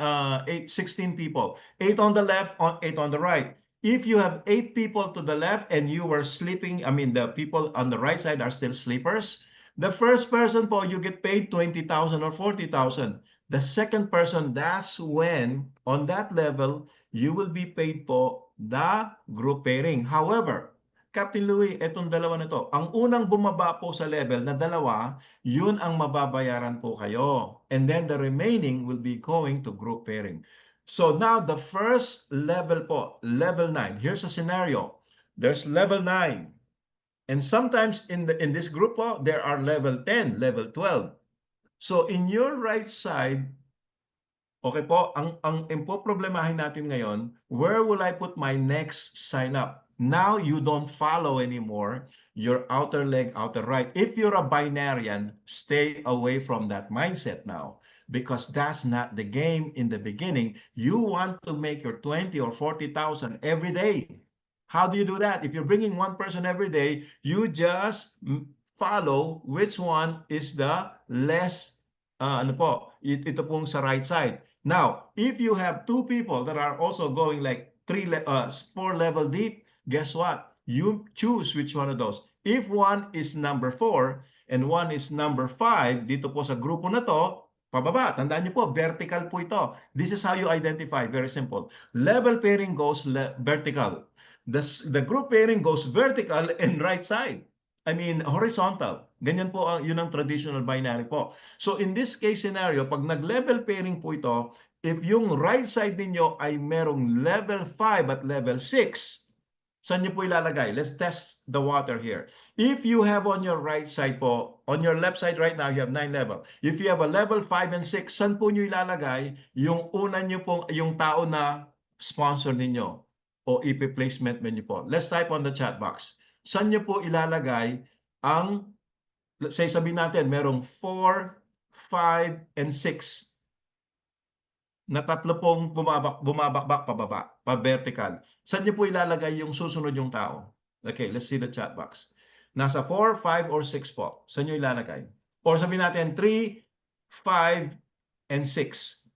people, 8 on the left, 8 on the right. If you have 8 people to the left and you were sleeping, I mean the people on the right side are still sleepers, the first person po, you get paid 20,000 or 40,000. The second person, that's when on that level, you will be paid po the group pairing. However, Captain Louie, etong dalawa na to, ang unang bumaba po sa level na dalawa, yun ang mababayaran po kayo. And then the remaining will be going to group pairing. So now the first level po, level 9. Here's a scenario. There's level 9. And sometimes in this group po, there are level 10, level 12. So in your right side, okay po, ang impoproblemahin natin ngayon, where will I put my next sign up? Now you don't follow anymore your outer leg, outer right. If you're a binarian, stay away from that mindset now because that's not the game in the beginning. You want to make your 20 or 40,000 every day. How do you do that? If you're bringing one person every day, you just follow which one is the less ano po, ito pong sa right side. Now, if you have two people that are also going like 4 level deep, guess what? You choose which one of those. If one is number 4 and one is number 5, dito po sa grupo na to, pababa. Tandaan niyo po, vertical po ito. This is how you identify. Very simple. Level pairing goes vertical. The group pairing goes vertical and right side. I mean, horizontal. Ganyan po yun ang traditional binary po. So in this case scenario, pag nag-level pairing po ito, if yung right side ninyo ay merong level 5 at level 6, saan nyo po ilalagay? Let's test the water here. If you have on your right side po, on your left side right now, you have 9 level. If you have a level 5 and 6, saan po nyo ilalagay yung una nyo po, yung tao na sponsor ninyo o ipi-placement menu po? Let's type on the chat box. Saan nyo po ilalagay ang, let's say sabihin natin, merong 4, 5, and 6 na tatlo pong bumabakbak pababa, pa-vertical. Saan niyo po ilalagay yung susunod yung tao? Okay, let's see the chat box. Nasa 4, 5, or 6 po. Saan niyo ilalagay? Or sabihin natin 3, 5, and 6.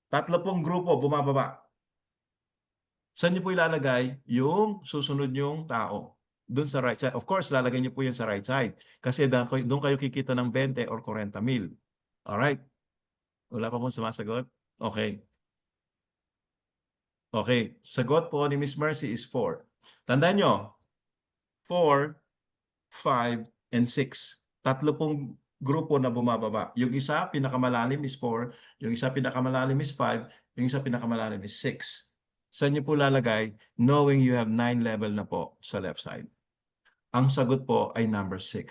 Tatlo pong grupo bumababa. Saan niyo po ilalagay yung susunod yung tao? Doon sa right side. Of course, lalagay niyo po yun sa right side. Kasi doon kayo kikita ng 20 or 40,000. Alright? Wala pa pong sumasagot? Okay. Okay. Sagot po ni Miss Mercy is 4. Tandaan nyo, 4, 5, and 6. Tatlo pong grupo na bumababa. Yung isa, pinakamalalim is 4. Yung isa, pinakamalalim is 5. Yung isa, pinakamalalim is 6. Saan nyo po lalagay? Knowing you have 9 level na po sa left side. Ang sagot po ay number 6.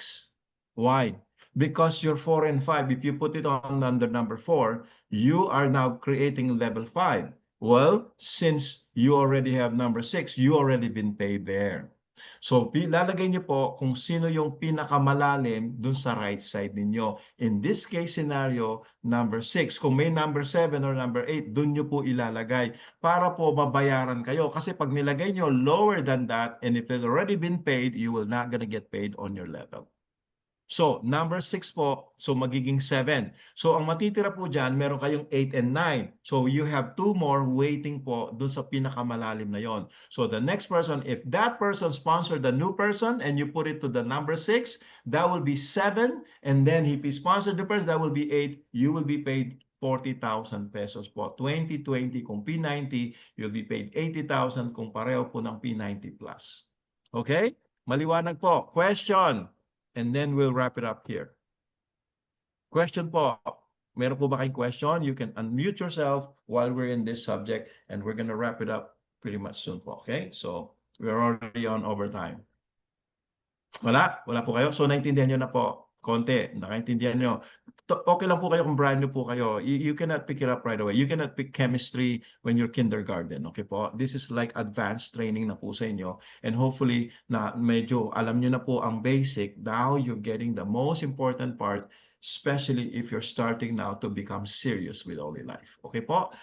Why? Because your 4 and 5, if you put it on under number 4, you are now creating level 5. Well, since you already have number 6, you already been paid there. So, lalagay niyo po kung sino yung pinakamalalim dun sa right side ninyo. In this case scenario, number 6. Kung may number 7 or number 8, dun niyo po ilalagay para po mabayaran kayo. Kasi pag nilagay nyo lower than that, and if it's already been paid, you will not gonna get paid on your level. So, number 6 po, so magiging 7. So, ang matitira po dyan, meron kayong 8 and 9. So, you have 2 more waiting po dun sa pinakamalalim na yon. So, the next person, if that person sponsored the new person and you put it to the number 6, that will be 7. And then, if he sponsored the person, that will be 8. You will be paid 40,000 pesos po. 2020 kung P90, you'll be paid 80,000 kung pareho po ng P90 plus. Okay? Maliwanag po. Question. And then we'll wrap it up here. Question po. Meron po ba kayong question? You can unmute yourself while we're in this subject and we're gonna wrap it up pretty much soon po. Okay? So, we're already on overtime. Wala? Wala po kayo? So, naintindihan nyo na po. Konti. Nakaintindihan nyo. Okay lang po kayo kung brand new po kayo. You cannot pick it up right away. You cannot pick chemistry when you're kindergarten. Okay po? This is like advanced training na po sa inyo. And hopefully, na medyo alam nyo na po ang basic. Now, you're getting the most important part, especially if you're starting now to become serious with Olylife. Okay po?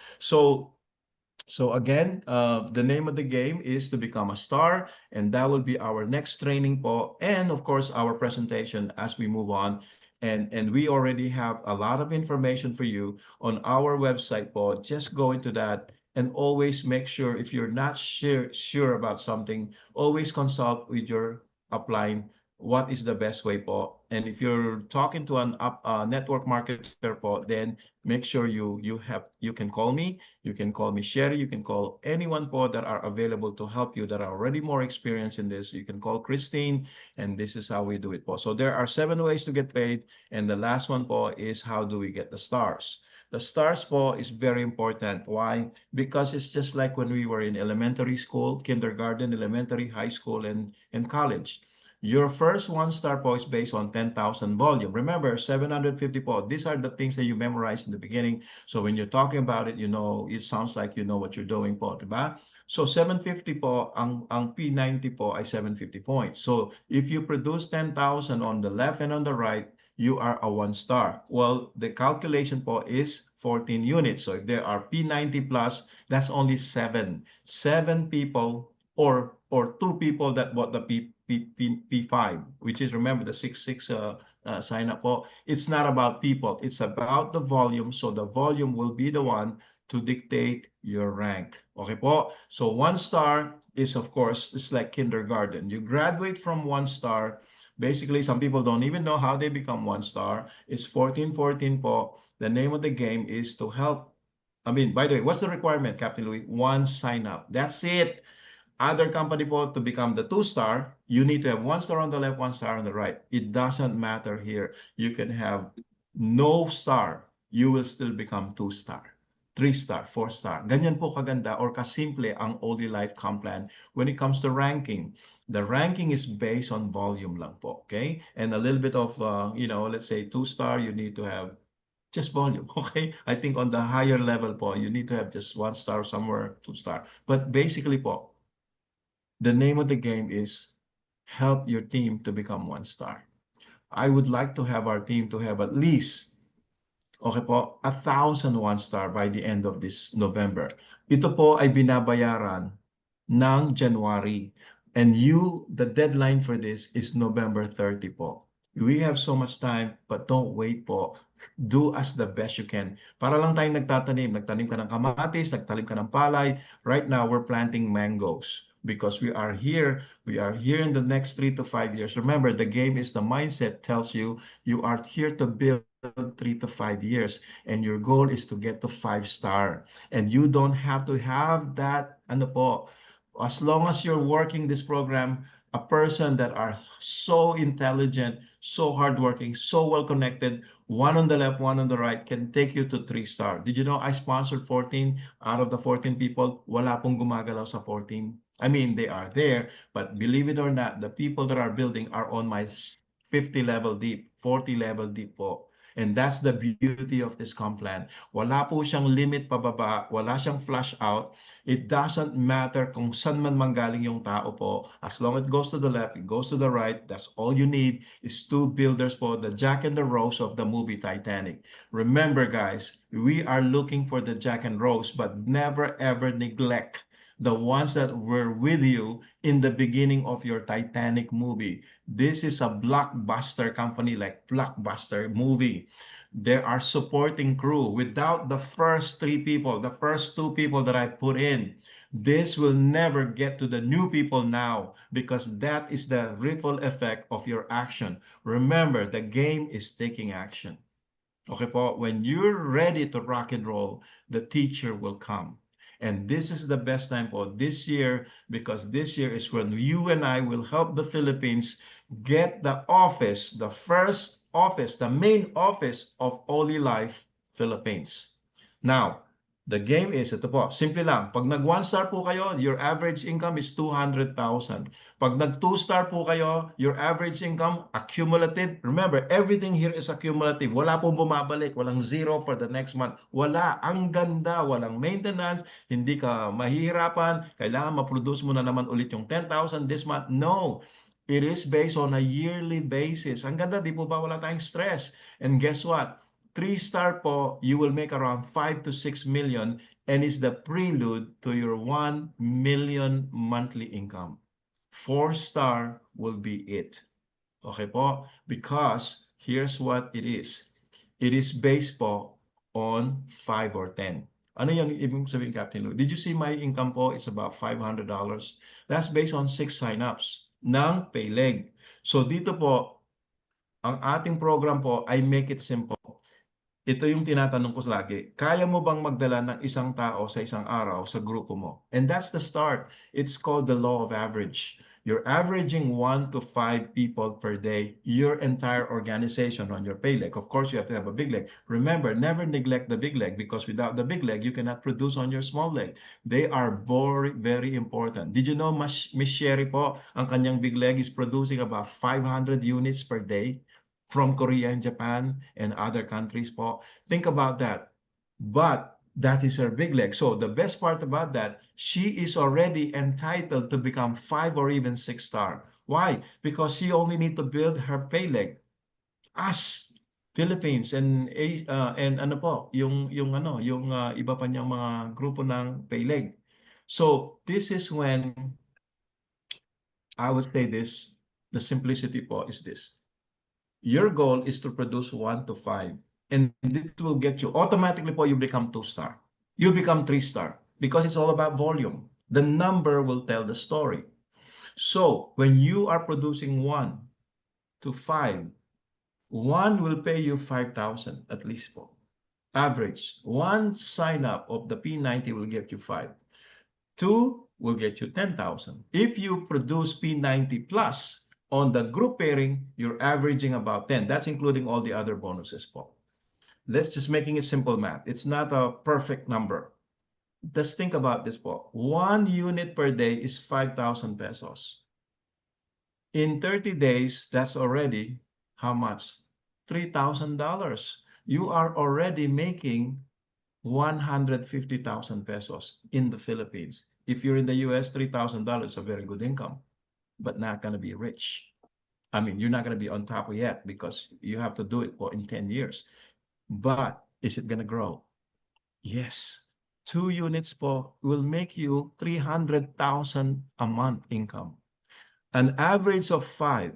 So again, the name of the game is to become a star, and that will be our next training po, and of course our presentation as we move on. And we already have a lot of information for you on our website po. Just go into that and always make sure if you're not sure about something, always consult with your upline what is the best way po. And if you're talking to an network marketer po, then make sure you can call me. You can call me Sherry. You can call anyone po that are available to help you that are already more experienced in this. You can call Christine, and this is how we do it po. So there are 7 ways to get paid, and the last one po is how do we get the stars. The stars po is very important. Why? Because it's just like when we were in elementary school, kindergarten, elementary, high school, and college. Your first one star po is based on 10,000 volume. Remember, 750 po. These are the things that you memorized in the beginning. So when you're talking about it, you know, it sounds like you know what you're doing po, diba? So 750 po, ang P90 po ay 750 points. So if you produce 10,000 on the left and on the right, you are a one star. Well, the calculation po is 14 units. So if there are P90 plus, that's only seven people or two people that bought the P5, which is, remember, the 6 sign up po. It's not about people, it's about the volume. So the volume will be the one to dictate your rank. Okay po? So one star is, of course, it's like kindergarten. You graduate from one star. Basically, some people don't even know how they become one star. It's 1414 po. The name of the game is to help. I mean, by the way, what's the requirement, Captain Louis? One sign up. That's it. Other company po, to become the two-star, you need to have one star on the left, one star on the right. It doesn't matter here. You can have no star. You will still become two-star, three-star, four-star. Ganyan po kaganda or kasimple ang Olylife comp plan when it comes to ranking. The ranking is based on volume lang po, okay? And a little bit of, let's say two-star, you need to have just volume, okay? I think on the higher level po, you need to have just one star somewhere, two star. But basically po, the name of the game is help your team to become one star. I would like to have our team to have at least, okay po, 1,000 one star by the end of this November. Ito po ay binabayaran ng January. And the deadline for this is November 30 po. We have so much time, but don't wait po. Do as the best you can. Para lang tayong nagtatanim. Nagtanim ka ng kamatis, nagtanim ka ng palay. Right now, we're planting mangoes because we are here. We are here in the next 3 to 5 years. Remember, the game is the mindset tells you you are here to build 3 to 5 years, and your goal is to get to 5 star. And you don't have to have that, ano po, as long as you're working this program, a person that are so intelligent, so hardworking, so well connected, one on the left, one on the right, can take you to 3 star. Did you know I sponsored 14 out of the 14 people? Wala pong gumagalaw sa 14. I mean, they are there, but believe it or not, the people that are building are on my 50 level deep, 40 level deep po. And that's the beauty of this comp plan. Wala po siyang limit pababa, wala siyang flush out. It doesn't matter kung saan man manggaling yung tao po. As long as it goes to the left, it goes to the right, that's all you need is two builders po, the Jack and the Rose of the movie Titanic. Remember guys, we are looking for the Jack and Rose, but never ever neglect the ones that were with you in the beginning of your Titanic movie. This is a blockbuster company like Blockbuster movie. There are supporting crew. Without the first three people, the first two people that I put in, this will never get to the new people now because that is the ripple effect of your action. Remember, the game is taking action. Okay po, when you're ready to rock and roll, the teacher will come. And this is the best time for this year because this year is when you and I will help the Philippines get the office, the first office, the main office of Olylife Philippines. Now, the game is, ito po, simple lang. Pag nag 1 star po kayo, your average income is 200,000. Pag nag 2 star po kayo, your average income, accumulative. Remember, everything here is accumulative. Wala pong bumabalik. Walang zero for the next month. Wala. Ang ganda. Walang maintenance. Hindi ka mahihirapan. Kailangan ma-produce mo na naman ulit yung 10,000 this month. No. It is based on a yearly basis. Ang ganda, di po ba? Wala tayong stress. And guess what? 3 star po, you will make around 5 to 6 million and is the prelude to your 1 million monthly income. 4 star will be it. Okay po? Because here's what it is. It is based po on 5 or 10. Ano yung ibig sabihin, Captain Lou? Did you see my income po? It's about $500. That's based on 6 signups ng Payleg. So dito po, ang ating program po ay make it simple. Ito yung tinatanong ko lagi, kaya mo bang magdala ng isang tao sa isang araw sa grupo mo? And that's the start. It's called the law of average. You're averaging 1 to 5 people per day, your entire organization on your pay leg. Of course, you have to have a big leg. Remember, never neglect the big leg, because without the big leg, you cannot produce on your small leg. They are very, very important. Did you know, Miss Sherry po, ang kanyang big leg is producing about 500 units per day from Korea and Japan and other countries po. Think about that. But that is her big leg. So the best part about that, she is already entitled to become 5 or even 6 star. Why? Because she only need to build her pay leg. Us Philippines and ano po, yung ano, yung iba pa niyang mga grupo ng pay leg. So this is when I would say this, the simplicity po is this. Your goal is to produce 1 to 5, and it will get you automatically po, you become 2 star. You become 3 star because it's all about volume. The number will tell the story. So when you are producing 1 to 5, one will pay you 5,000 at least po. Average. One sign up of the P90 will get you 5. Two will get you 10,000. If you produce P90 plus on the group pairing, you're averaging about 10. That's including all the other bonuses po. Let's just making it simple math. It's not a perfect number. Just think about this po. 1 unit per day is 5,000 pesos. In 30 days, that's already how much? $3,000. You are already making 150,000 pesos in the Philippines. If you're in the US, $3,000 is a very good income, but not going to be rich. I mean, you're not going to be on top yet because you have to do it for in 10 years. But is it going to grow? Yes. 2 units po will make you 300,000 a month income. An average of 5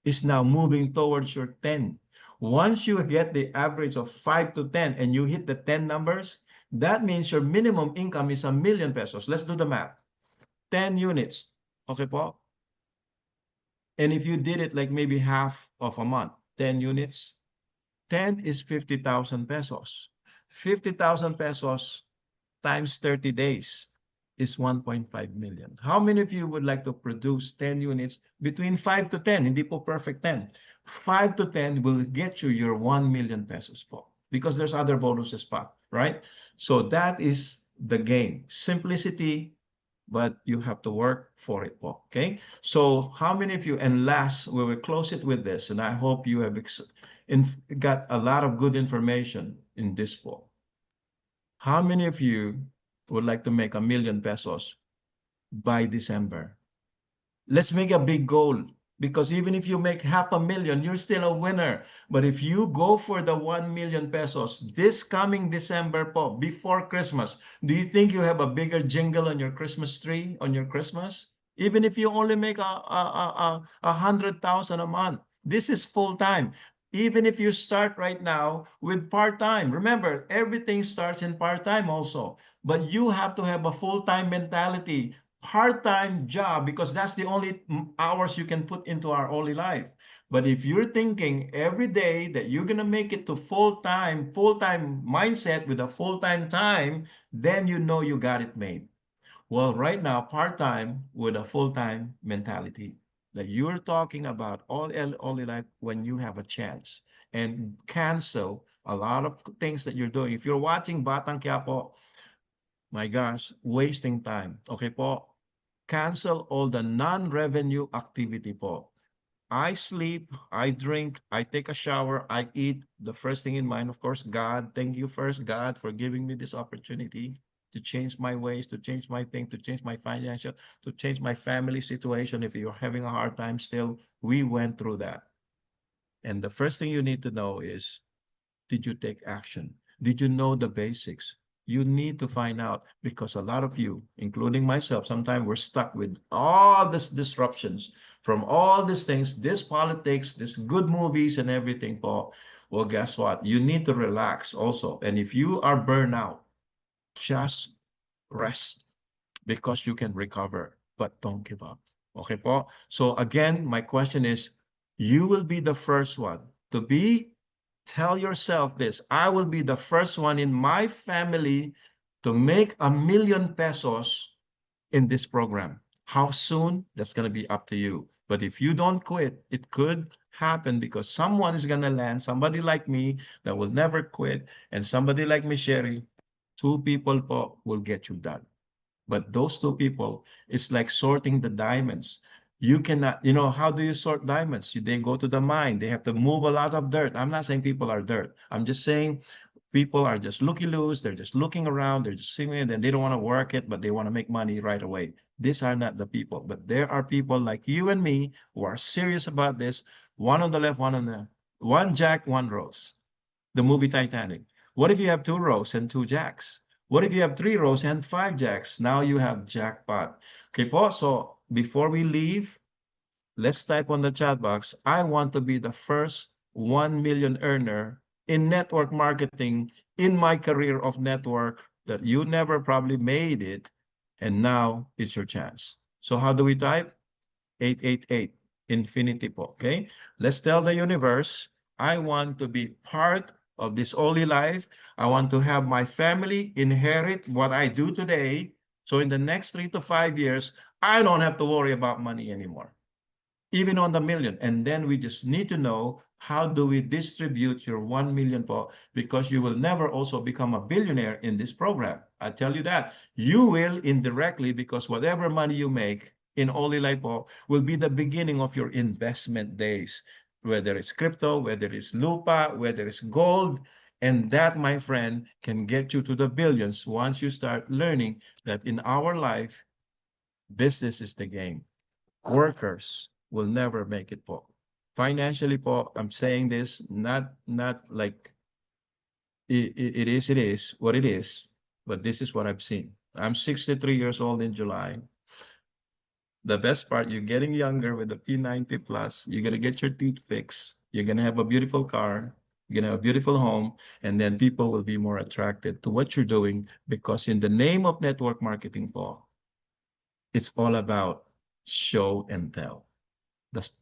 is now moving towards your 10. Once you get the average of 5 to 10 and you hit the 10 numbers, that means your minimum income is 1,000,000 pesos. Let's do the math. 10 units. Okay po? And if you did it like maybe half of a month, 10 units, 10 is 50,000 pesos. 50,000 pesos times 30 days is 1.5 million. How many of you would like to produce 10 units between 5 to 10? Hindi po perfect 10. 5 to 10 will get you your 1 million pesos po, because there's other bonuses pa, right? So that is the game. Simplicity, but you have to work for it po, okay? So how many of you, and last, we will close it with this, and I hope you have got a lot of good information in this po. How many of you would like to make 1,000,000 pesos by December? Let's make a big goal, because even if you make 500,000, you're still a winner. But if you go for the 1,000,000 pesos this coming December po, before Christmas, do you think you have a bigger jingle on your Christmas tree on your Christmas? Even if you only make 100,000 a month, this is full time. Even if you start right now with part-time, remember, everything starts in part-time also, but you have to have a full-time mentality, part-time job, because that's the only hours you can put into our Olylife. But if you're thinking every day that you're going to make it to full-time mindset with a full-time time, then you know you got it made. Well, right now, part-time with a full-time mentality, that you're talking about only like when you have a chance, and cancel a lot of things that you're doing. If you're watching Batang Quiapo, my gosh, wasting time. Okay po, cancel all the non-revenue activity po. I sleep, I drink, I take a shower, I eat. The first thing in mind, of course, God. Thank you first, God, for giving me this opportunity to change my ways, to change my thing, to change my financial, to change my family situation. If you're having a hard time still, we went through that. And the first thing you need to know is, did you take action? Did you know the basics? You need to find out, because a lot of you, including myself, sometimes we're stuck with all these disruptions from all these things, this politics, this good movies and everything, Paul. Well, guess what? You need to relax also. And if you are burned out, just rest, because you can recover, but don't give up. Okay, Paul? So again, my question is, you will be the first one to be. Tell yourself this: I will be the first one in my family to make 1,000,000 pesos in this program. How soon? That's going to be up to you. But if you don't quit, it could happen because someone is going to land, somebody like me that will never quit, and somebody like Miss Sherry, two people po will get you done. But those two people, it's like sorting the diamonds. You cannot, how do you sort diamonds? They go to the mine. They have to move a lot of dirt. I'm not saying people are dirt. I'm just saying people are just looky loose. They're just looking around. They're just seeing it and they don't want to work it, but they want to make money right away. These are not the people, but there are people like you and me who are serious about this. One on the left, one on the one Jack, one Rose. The movie Titanic. What if you have two Rose and two Jacks? What if you have three Rose and five Jacks? Now you have jackpot. Okay po, so before we leave, let's type on the chat box, I want to be the first 1 million earner in network marketing in my career of network that you never probably made it. And now it's your chance. So how do we type? 888 infinity po, okay? Let's tell the universe, I want to be part of this holy life. I want to have my family inherit what I do today. So in the next 3 to 5 years, I don't have to worry about money anymore, even on the million. And then we just need to know how do we distribute your 1 million po, because you will never also become a billionaire in this program. I tell you that. You will indirectly, because whatever money you make in Olylife po will be the beginning of your investment days, whether it's crypto, whether it's lupa, whether it's gold. And that, my friend, can get you to the billions once you start learning that in our life, business is the game. Workers will never make it po. Financially po, I'm saying this not like it is what it is, but this is what I've seen. I'm 63 years old in July. The best part, you're getting younger with the P90 plus. You're gonna get your teeth fixed. You're gonna have a beautiful car. You're gonna have a beautiful home, and then people will be more attracted to what you're doing because in the name of network marketing po, it's all about show and tell.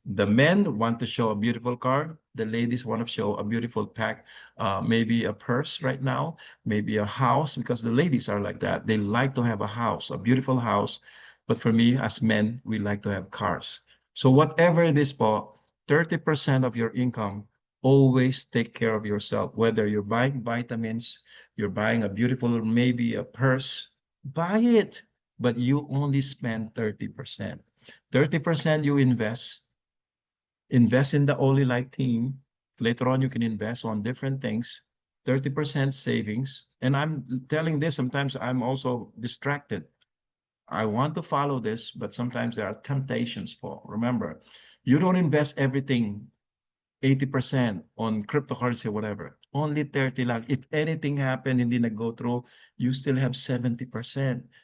The men want to show a beautiful car. The ladies want to show a beautiful pack, maybe a purse right now, maybe a house, because the ladies are like that. They like to have a house, a beautiful house. But for me, as men, we like to have cars. So whatever it is po, 30% of your income, always take care of yourself. Whether you're buying vitamins, you're buying a beautiful, maybe a purse, buy it. But you only spend 30%. 30% you invest in the Olylife team. Later on, you can invest on different things. 30% savings. And I'm telling this, sometimes I'm also distracted. I want to follow this, but sometimes there are temptations, Paul. Remember, you don't invest everything 80% on cryptocurrency or whatever. Only 30 lang. If anything happen, hindi nag-go through, you still have 70%.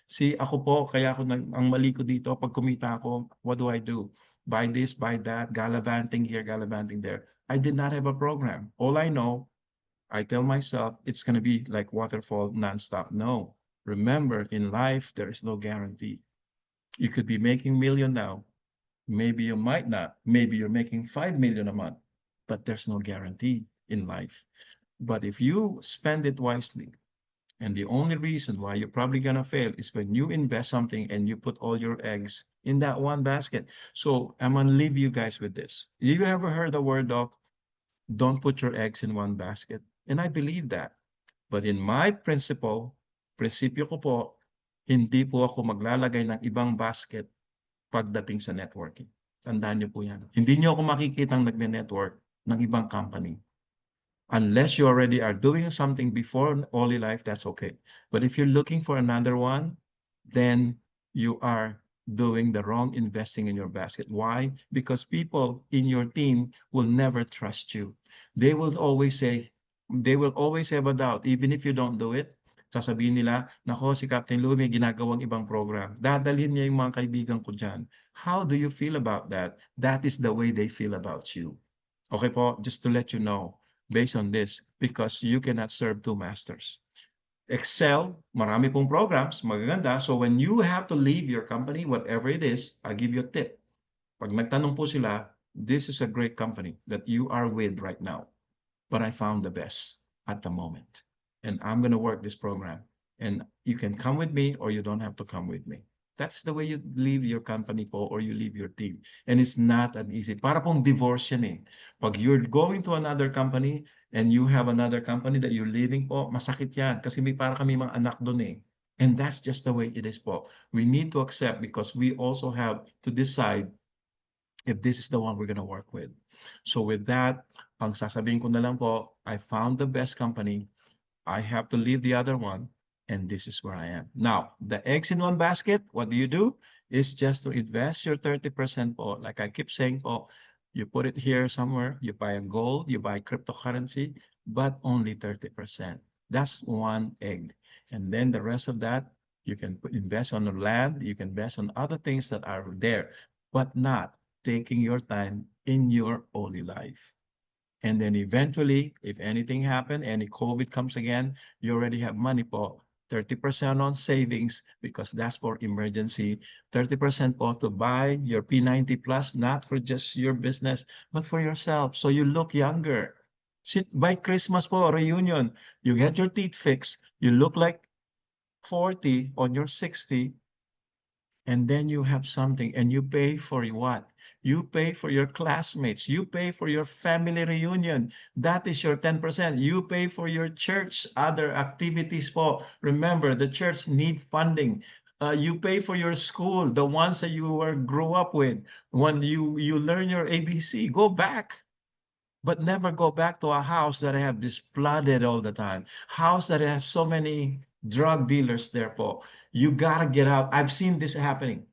See, ako po, kaya ako ang mali ko dito, pag kumita ako, what do I do? Buy this, buy that, gallivanting here, gallivanting there. I did not have a program. All I know, I tell myself it's going to be like waterfall nonstop. No. Remember, in life, there is no guarantee. You could be making million now. Maybe you might not. Maybe you're making 5 million a month, but there's no guarantee in life. But if you spend it wisely, and the only reason why you're probably gonna fail is when you invest something and you put all your eggs in that one basket. So I'm gonna leave you guys with this. You ever heard the word of don't put your eggs in one basket? And I believe that. But in my prinsipyo ko po, hindi po ako maglalagay ng ibang basket pagdating sa networking. Tandaan niyo po yan. Hindi niyo ako makikitang nagne-network ng ibang company. Unless you already are doing something before Olylife, that's okay. But if you're looking for another one, then you are doing the wrong investing in your basket. Why? Because people in your team will never trust you. They will always say, they will always have a doubt, even if you don't do it. Sasabihin nila, nako, si Captain Lou may ginagawang ibang program. Dadalhin niya yung mga kaibigan ko dyan. How do you feel about that? That is the way they feel about you. Okay po, just to let you know, based on this, because you cannot serve two masters. Excel, marami pong programs, magaganda. So when you have to leave your company, whatever it is, I'll give you a tip. Pag nagtanong po sila, this is a great company that you are with right now, but I found the best at the moment. And I'm going to work this program. And you can come with me or you don't have to come with me. That's the way you leave your company po or you leave your team. And it's not an easy. Para pong divorce yan eh. Pag you're going to another company and you have another company that you're leaving po, masakit yan. Kasi may para kami mga anak doon eh. And that's just the way it is po. We need to accept because we also have to decide if this is the one we're gonna work with. So with that, ang sasabihin ko na lang po, I found the best company. I have to leave the other one, and this is where I am. Now, the eggs in one basket, what do? Is just to invest your 30% po. Like I keep saying po, you put it here somewhere, you buy a gold, you buy cryptocurrency, but only 30%. That's one egg. And then the rest of that, you can invest on the land, you can invest on other things that are there, but not taking your time in your holy life. And then eventually, if anything happen, any COVID comes again, you already have money po. 30% on savings because that's for emergency. 30% po to buy your P90 Plus, not for just your business, but for yourself. So you look younger. By Christmas po, reunion, you get your teeth fixed, you look like 40 on your 60, and then you have something and you pay for what? You pay for your classmates. You pay for your family reunion. That is your 10%. You pay for your church, other activities po. Remember, the church need funding. You pay for your school, the ones that you were grew up with. When you learn your ABC, go back. But never go back to a house that have this flooded all the time. House that has so many drug dealers there po. You gotta get out. I've seen this happening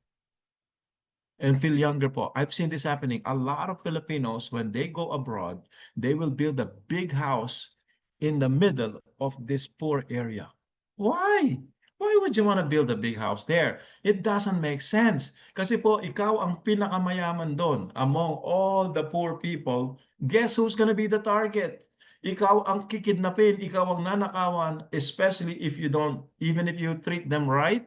and feel younger po. I've seen this happening. A lot of Filipinos, when they go abroad, they will build a big house in the middle of this poor area. Why? Why would you want to build a big house there? It doesn't make sense. Kasi po, ikaw ang pinakamayaman doon. Among all the poor people, guess who's gonna be the target? Ikaw ang kikidnapin, ikaw ang nanakawan, especially if you don't, even if you treat them right,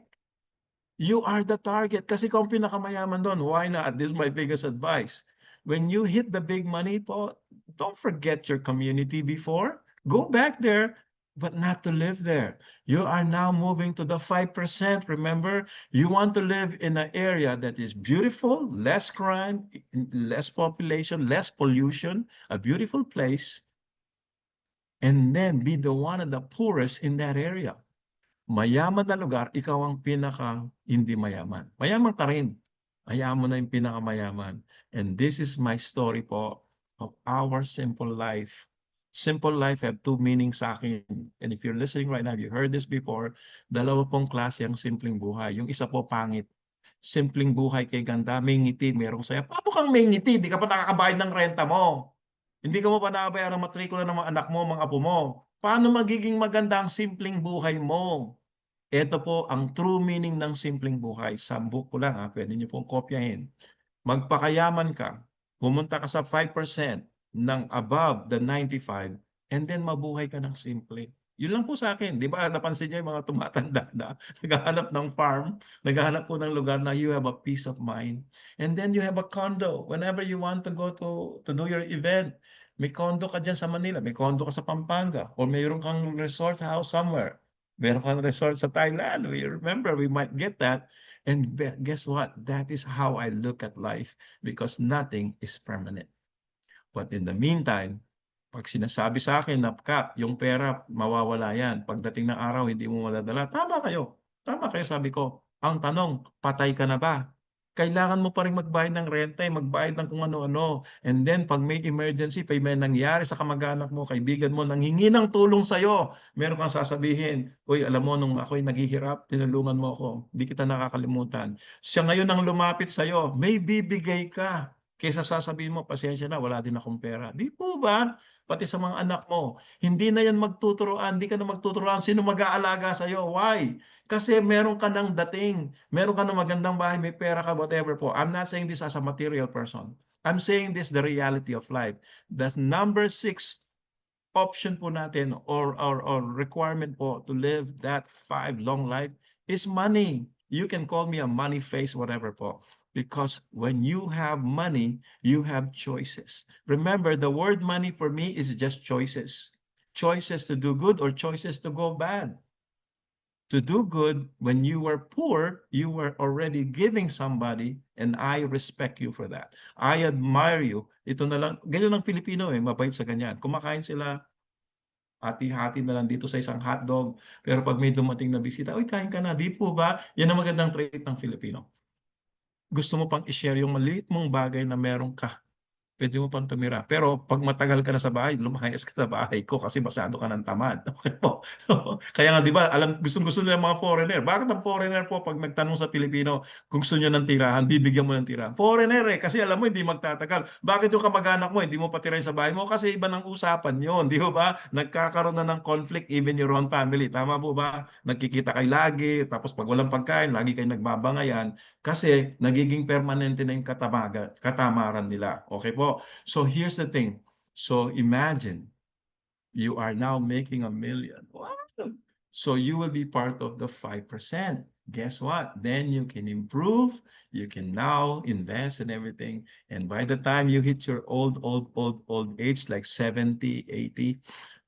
you are the target kasi ikaw ang pinakamayaman doon. Why not? This is my biggest advice. When you hit the big money po, don't forget your community before. Go back there, but not to live there. You are now moving to the 5%. Remember, you want to live in an area that is beautiful, less crime, less population, less pollution, a beautiful place, and then be the one of the poorest in that area. Mayaman na lugar, ikaw ang pinaka hindi mayaman. Mayaman ka rin. Hayaan mo na yung pinakamayaman. And this is my story po of our simple life. Simple life have two meanings sa akin. And if you're listening right now, you heard this before, dalawa pong klase ang simpleng buhay. Yung isa po pangit. Simpleng buhay kay ganda, may ngiti, merong saya. Paano kang may ngiti? Hindi ka pa nakakabayad ng renta mo. Hindi ka mo pa nakabayad ang matrikula ng mga anak mo, mga apo mo. Paano magiging maganda ang simpleng buhay mo? Ito po ang true meaning ng simpleng buhay. Sa book ko lang ha, pwede niyo pong kopyahin. Magpakayaman ka, pumunta ka sa 5% ng above the 95 and then mabuhay ka ng simple. Yun lang po sa akin. Di ba napansin niyo yung mga tumatanda na naghahanap ng farm, naghahanap po ng lugar na you have a peace of mind. And then you have a condo. Whenever you want to go to do your event, may condo ka dyan sa Manila, may condo ka sa Pampanga, or mayroon kang resort house somewhere. Meron kang resort sa Thailand. We remember, we might get that. And guess what? That is how I look at life because nothing is permanent. But in the meantime, pag sinasabi sa akin na, Kap, yung pera, mawawala yan. Pagdating ng araw, hindi mo madadala. Tama kayo. Tama kayo, sabi ko. Ang tanong, patay ka na ba? Kailangan mo pa rin magbayad ng renta, magbayad ng kung ano-ano. And then, pag may emergency, pag may nangyari sa kamag-anak mo, kaibigan mo, nanghingi ng tulong sa'yo, meron kang sasabihin, uy, alam mo, nung ako'y naghihirap, tinulungan mo ako. Hindi kita nakakalimutan. Siya ngayon ang lumapit sa'yo, may bibigay ka. Kaysa sasabihin mo, pasensya na, wala din akong pera. Di po ba? Pati sa mga anak mo. Hindi na yan magtuturoan, hindi ka na magtuturoan. Sino mag-aalaga sa'yo? Why? Kasi meron ka ng dating, meron ka ng magandang bahay, may pera ka, whatever po. I'm not saying this as a material person. I'm saying this the reality of life. The number 6 option po natin or requirement po to live that 5 long life is money. You can call me a money face, whatever po. Because when you have money, you have choices. Remember, the word money for me is just choices. Choices to do good or choices to go bad. To do good when you were poor, you were already giving somebody, and I respect you for that. I admire you. Ito na lang, ganyan ang Pilipino eh, mabait sa ganyan. Kumakain sila, hati-hati na lang dito sa isang hotdog, pero pag may dumating na bisita, "Uy, kain ka na." Di po ba? Yan ang magandang trait ng Filipino. Gusto mo pang i-share yung maliit mong bagay na meron ka. Puwede mo pang tumira. Pero 'pag matagal ka na sa bahay, lumayas ka sa bahay ko kasi masyado ka ng tamad, okey po. So, kaya nga 'di ba gustong-gusto nila mga foreigner. Bakit ang foreigner po 'pag nagtanong sa Pilipino kung gusto niyo ng tirahan, bibigyan mo ng tirahan? Foreigner, eh, kasi alam mo hindi magtatagal. Bakit yung kamag-anak mo hindi mo pa tirahin sa bahay mo? Kasi iba ng usapan yun, 'di ho ba? Nagkakaroon na ng conflict even your own family, tama po ba? Nagkikita kayo lagi, tapos 'pag walang pagkain lagi kayong nagbabangayan. Kasi nagiging permanente na yung katamaran nila, okey po? So here's the thing, so imagine you are now making 1,000,000. Wow! So you will be part of the 5%. Guess what? Then you can improve, you can now invest in everything, and by the time you hit your old age, like 70, 80,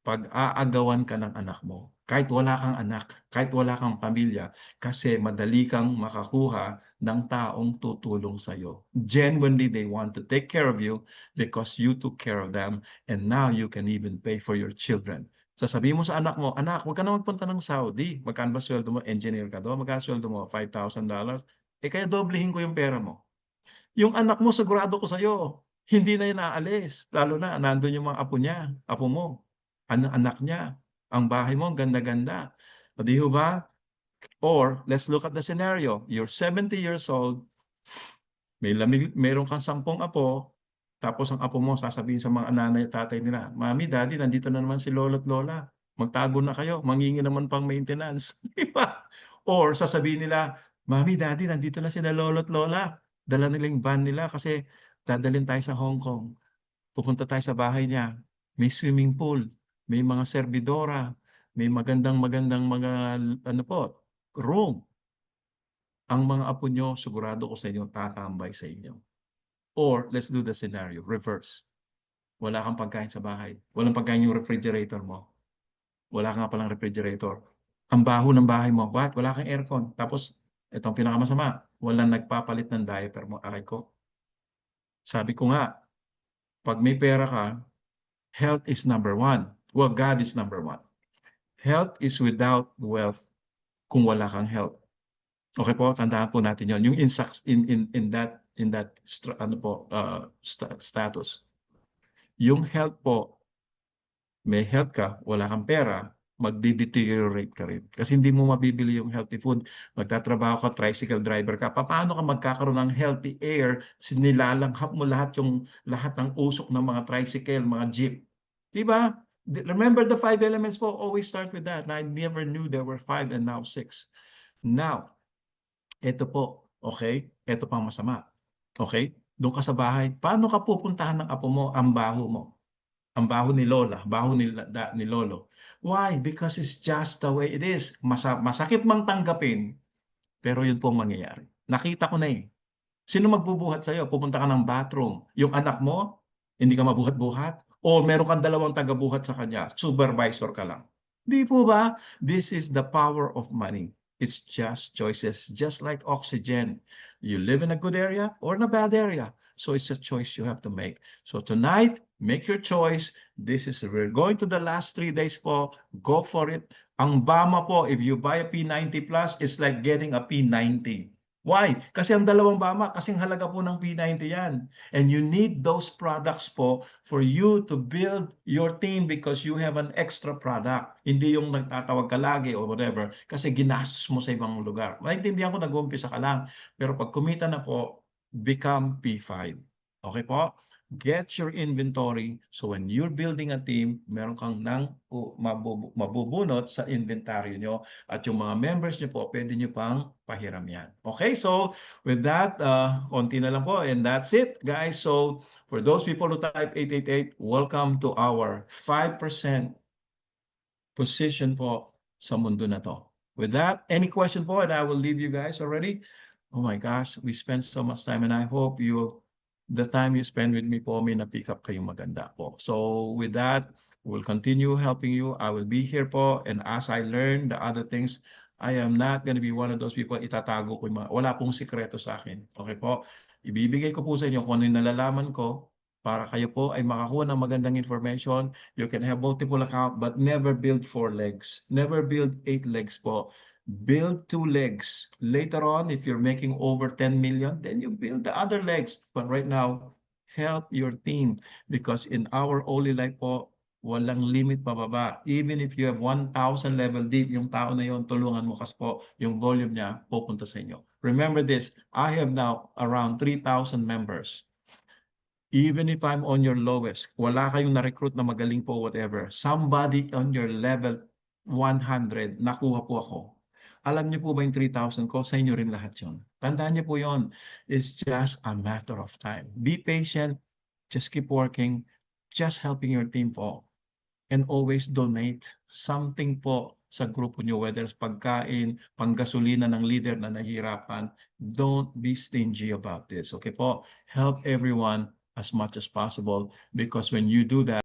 pag-aagawan ka ng anak mo. Kahit wala kang anak, kahit wala kang pamilya, kasi madali kang makakuha ng taong tutulong sa'yo. Genuinely, they want to take care of you because you took care of them, and now you can even pay for your children. Sasabihin mo sa anak mo, "Anak, huwag ka na magpunta ng Saudi. Magkano ba sweldo mo? Engineer ka do'n. Magkano sweldo mo? $5,000. Eh, kaya doblehin ko yung pera mo." Yung anak mo sigurado ko sa'yo, hindi na yan aalis, lalo na nandun yung mga apo niya, apo mo, anak niya, ang bahay mo ang ganda-ganda, o 'di ho ba? Or let's look at the scenario, you're 70 years old, meron kang 10 apo, tapos ang apo mo sasabihin sa mga nanay at tatay nila, "Mommy, Daddy, nandito na naman si lolo't lola, magtago na kayo, manghingi naman pang maintenance." 'Di ba? Or sasabihin nila, "Mommy, Daddy, nandito na sila lolo't lola, dala nila yung van nila kasi dadalhin tayo sa Hong Kong. Pupunta tayo sa bahay niya, may swimming pool, may mga serbidora, may magandang-magandang mga ano po, room." Ang mga apo niyo sigurado ko sa inyo tatambay sa inyo. Or let's do the scenario, reverse. Wala kang pagkain sa bahay, walang pagkain yung refrigerator mo, wala ka nga palang refrigerator. Ang baho ng bahay mo, what? Wala kang aircon. Tapos eto ang pinakamasama, walang nagpapalit ng diaper mo. Aray ko, sabi ko nga, 'pag may pera ka, health is number one. Well, God is number one. Health is without wealth kung wala kang health. Okey po, tandaan po natin 'yon, yung in that ano po, status. Yung health po, may health ka, wala kang pera, magde-deteriorate ka rin. Kasi hindi mo mabibili yung healthy food, magtatrabaho ka, tricycle driver ka, papaano ka magkakaroon ng healthy air, nilalanghap mo lahat ng usok ng mga tricycle, mga jeep, 'di ba? Remember the 5 elements po, always start with that. I never knew there were 5 and now 6. Now, eto po, okey, eto pa ang masama, okey? Dun ka sa bahay, paano ka pupuntahan ng apo mo, ang baho mo? Ang baho ni lola, baho ni lolo. Why? Because it's just the way it is. Masakit mang tanggapin, pero yun po ang mangyayari. Nakita ko na, eh. Sino magbubuhat sa'yo? Pupunta ka ng bathroom, yung anak mo, hindi ka mabuhat-buhat o meron kang dalawang tagabuhat sa kanya, supervisor ka lang. 'Di po ba? This is the power of money. It's just choices, just like oxygen. You live in a good area or in a bad area. So it's a choice you have to make. So tonight, make your choice. We're going to the last 3 days po. Go for it. Ang Bama po, if you buy a P90 Plus, it's like getting a P90. Why? Kasi ang dalawang bama, kasing halaga po ng P90 yan. And you need those products po for you to build your team because you have an extra product. Hindi yung nagtatawag ka lagi or whatever kasi ginastos mo sa ibang lugar. Maintindihan ko nag-uumpisa ka lang, pero pag kumita na po, become P5. Okay po? Get your inventory so when you're building a team, meron kang mabubunot sa inventaryo nyo at yung mga members niyo po, pwede niyo pang pahiram yan. Okay, so with that, konti na lang po and that's it, guys. So for those people who type 888, welcome to our 5% position po sa mundo na to. With that, any question po and I will leave you guys already. Oh my gosh, we spent so much time and I hope the time you spend with me po, may na-pick up kayong maganda po. So with that, we'll continue helping you. I will be here po and as I learn the other things, I am not gonna be one of those people, itatago ko yung mga, wala pong sikreto sa akin. Okay po? Ibibigay ko po sa inyo kung ano yung nalalaman ko para kayo po ay makakuha ng magandang information. You can have multiple account but never build 4 legs. Never build 8 legs po. Build 2 legs. Later on, if you're making over 10 million, then you build the other legs. But right now, help your team because in our Olylife po, walang limit pababa. Even if you have 1,000 level deep, yung tao na yon, tulungan mo kasi po yung volume niya pupunta sa inyo. Remember this, I have now around 3,000 members. Even if I'm on your lowest, wala kayong na-recruit na magaling po, whatever, somebody on your level 100, nakuha po ako. Alam niyo po ba yung 3,000 ko? Sa inyo rin lahat yun. Tandaan niyo po yun. It's just a matter of time. Be patient. Just keep working. Just helping your team po. And always donate something po sa grupo nyo, whether it's pagkain, panggasolina ng leader na nahihirapan. Don't be stingy about this. Okay po? Help everyone as much as possible because when you do that,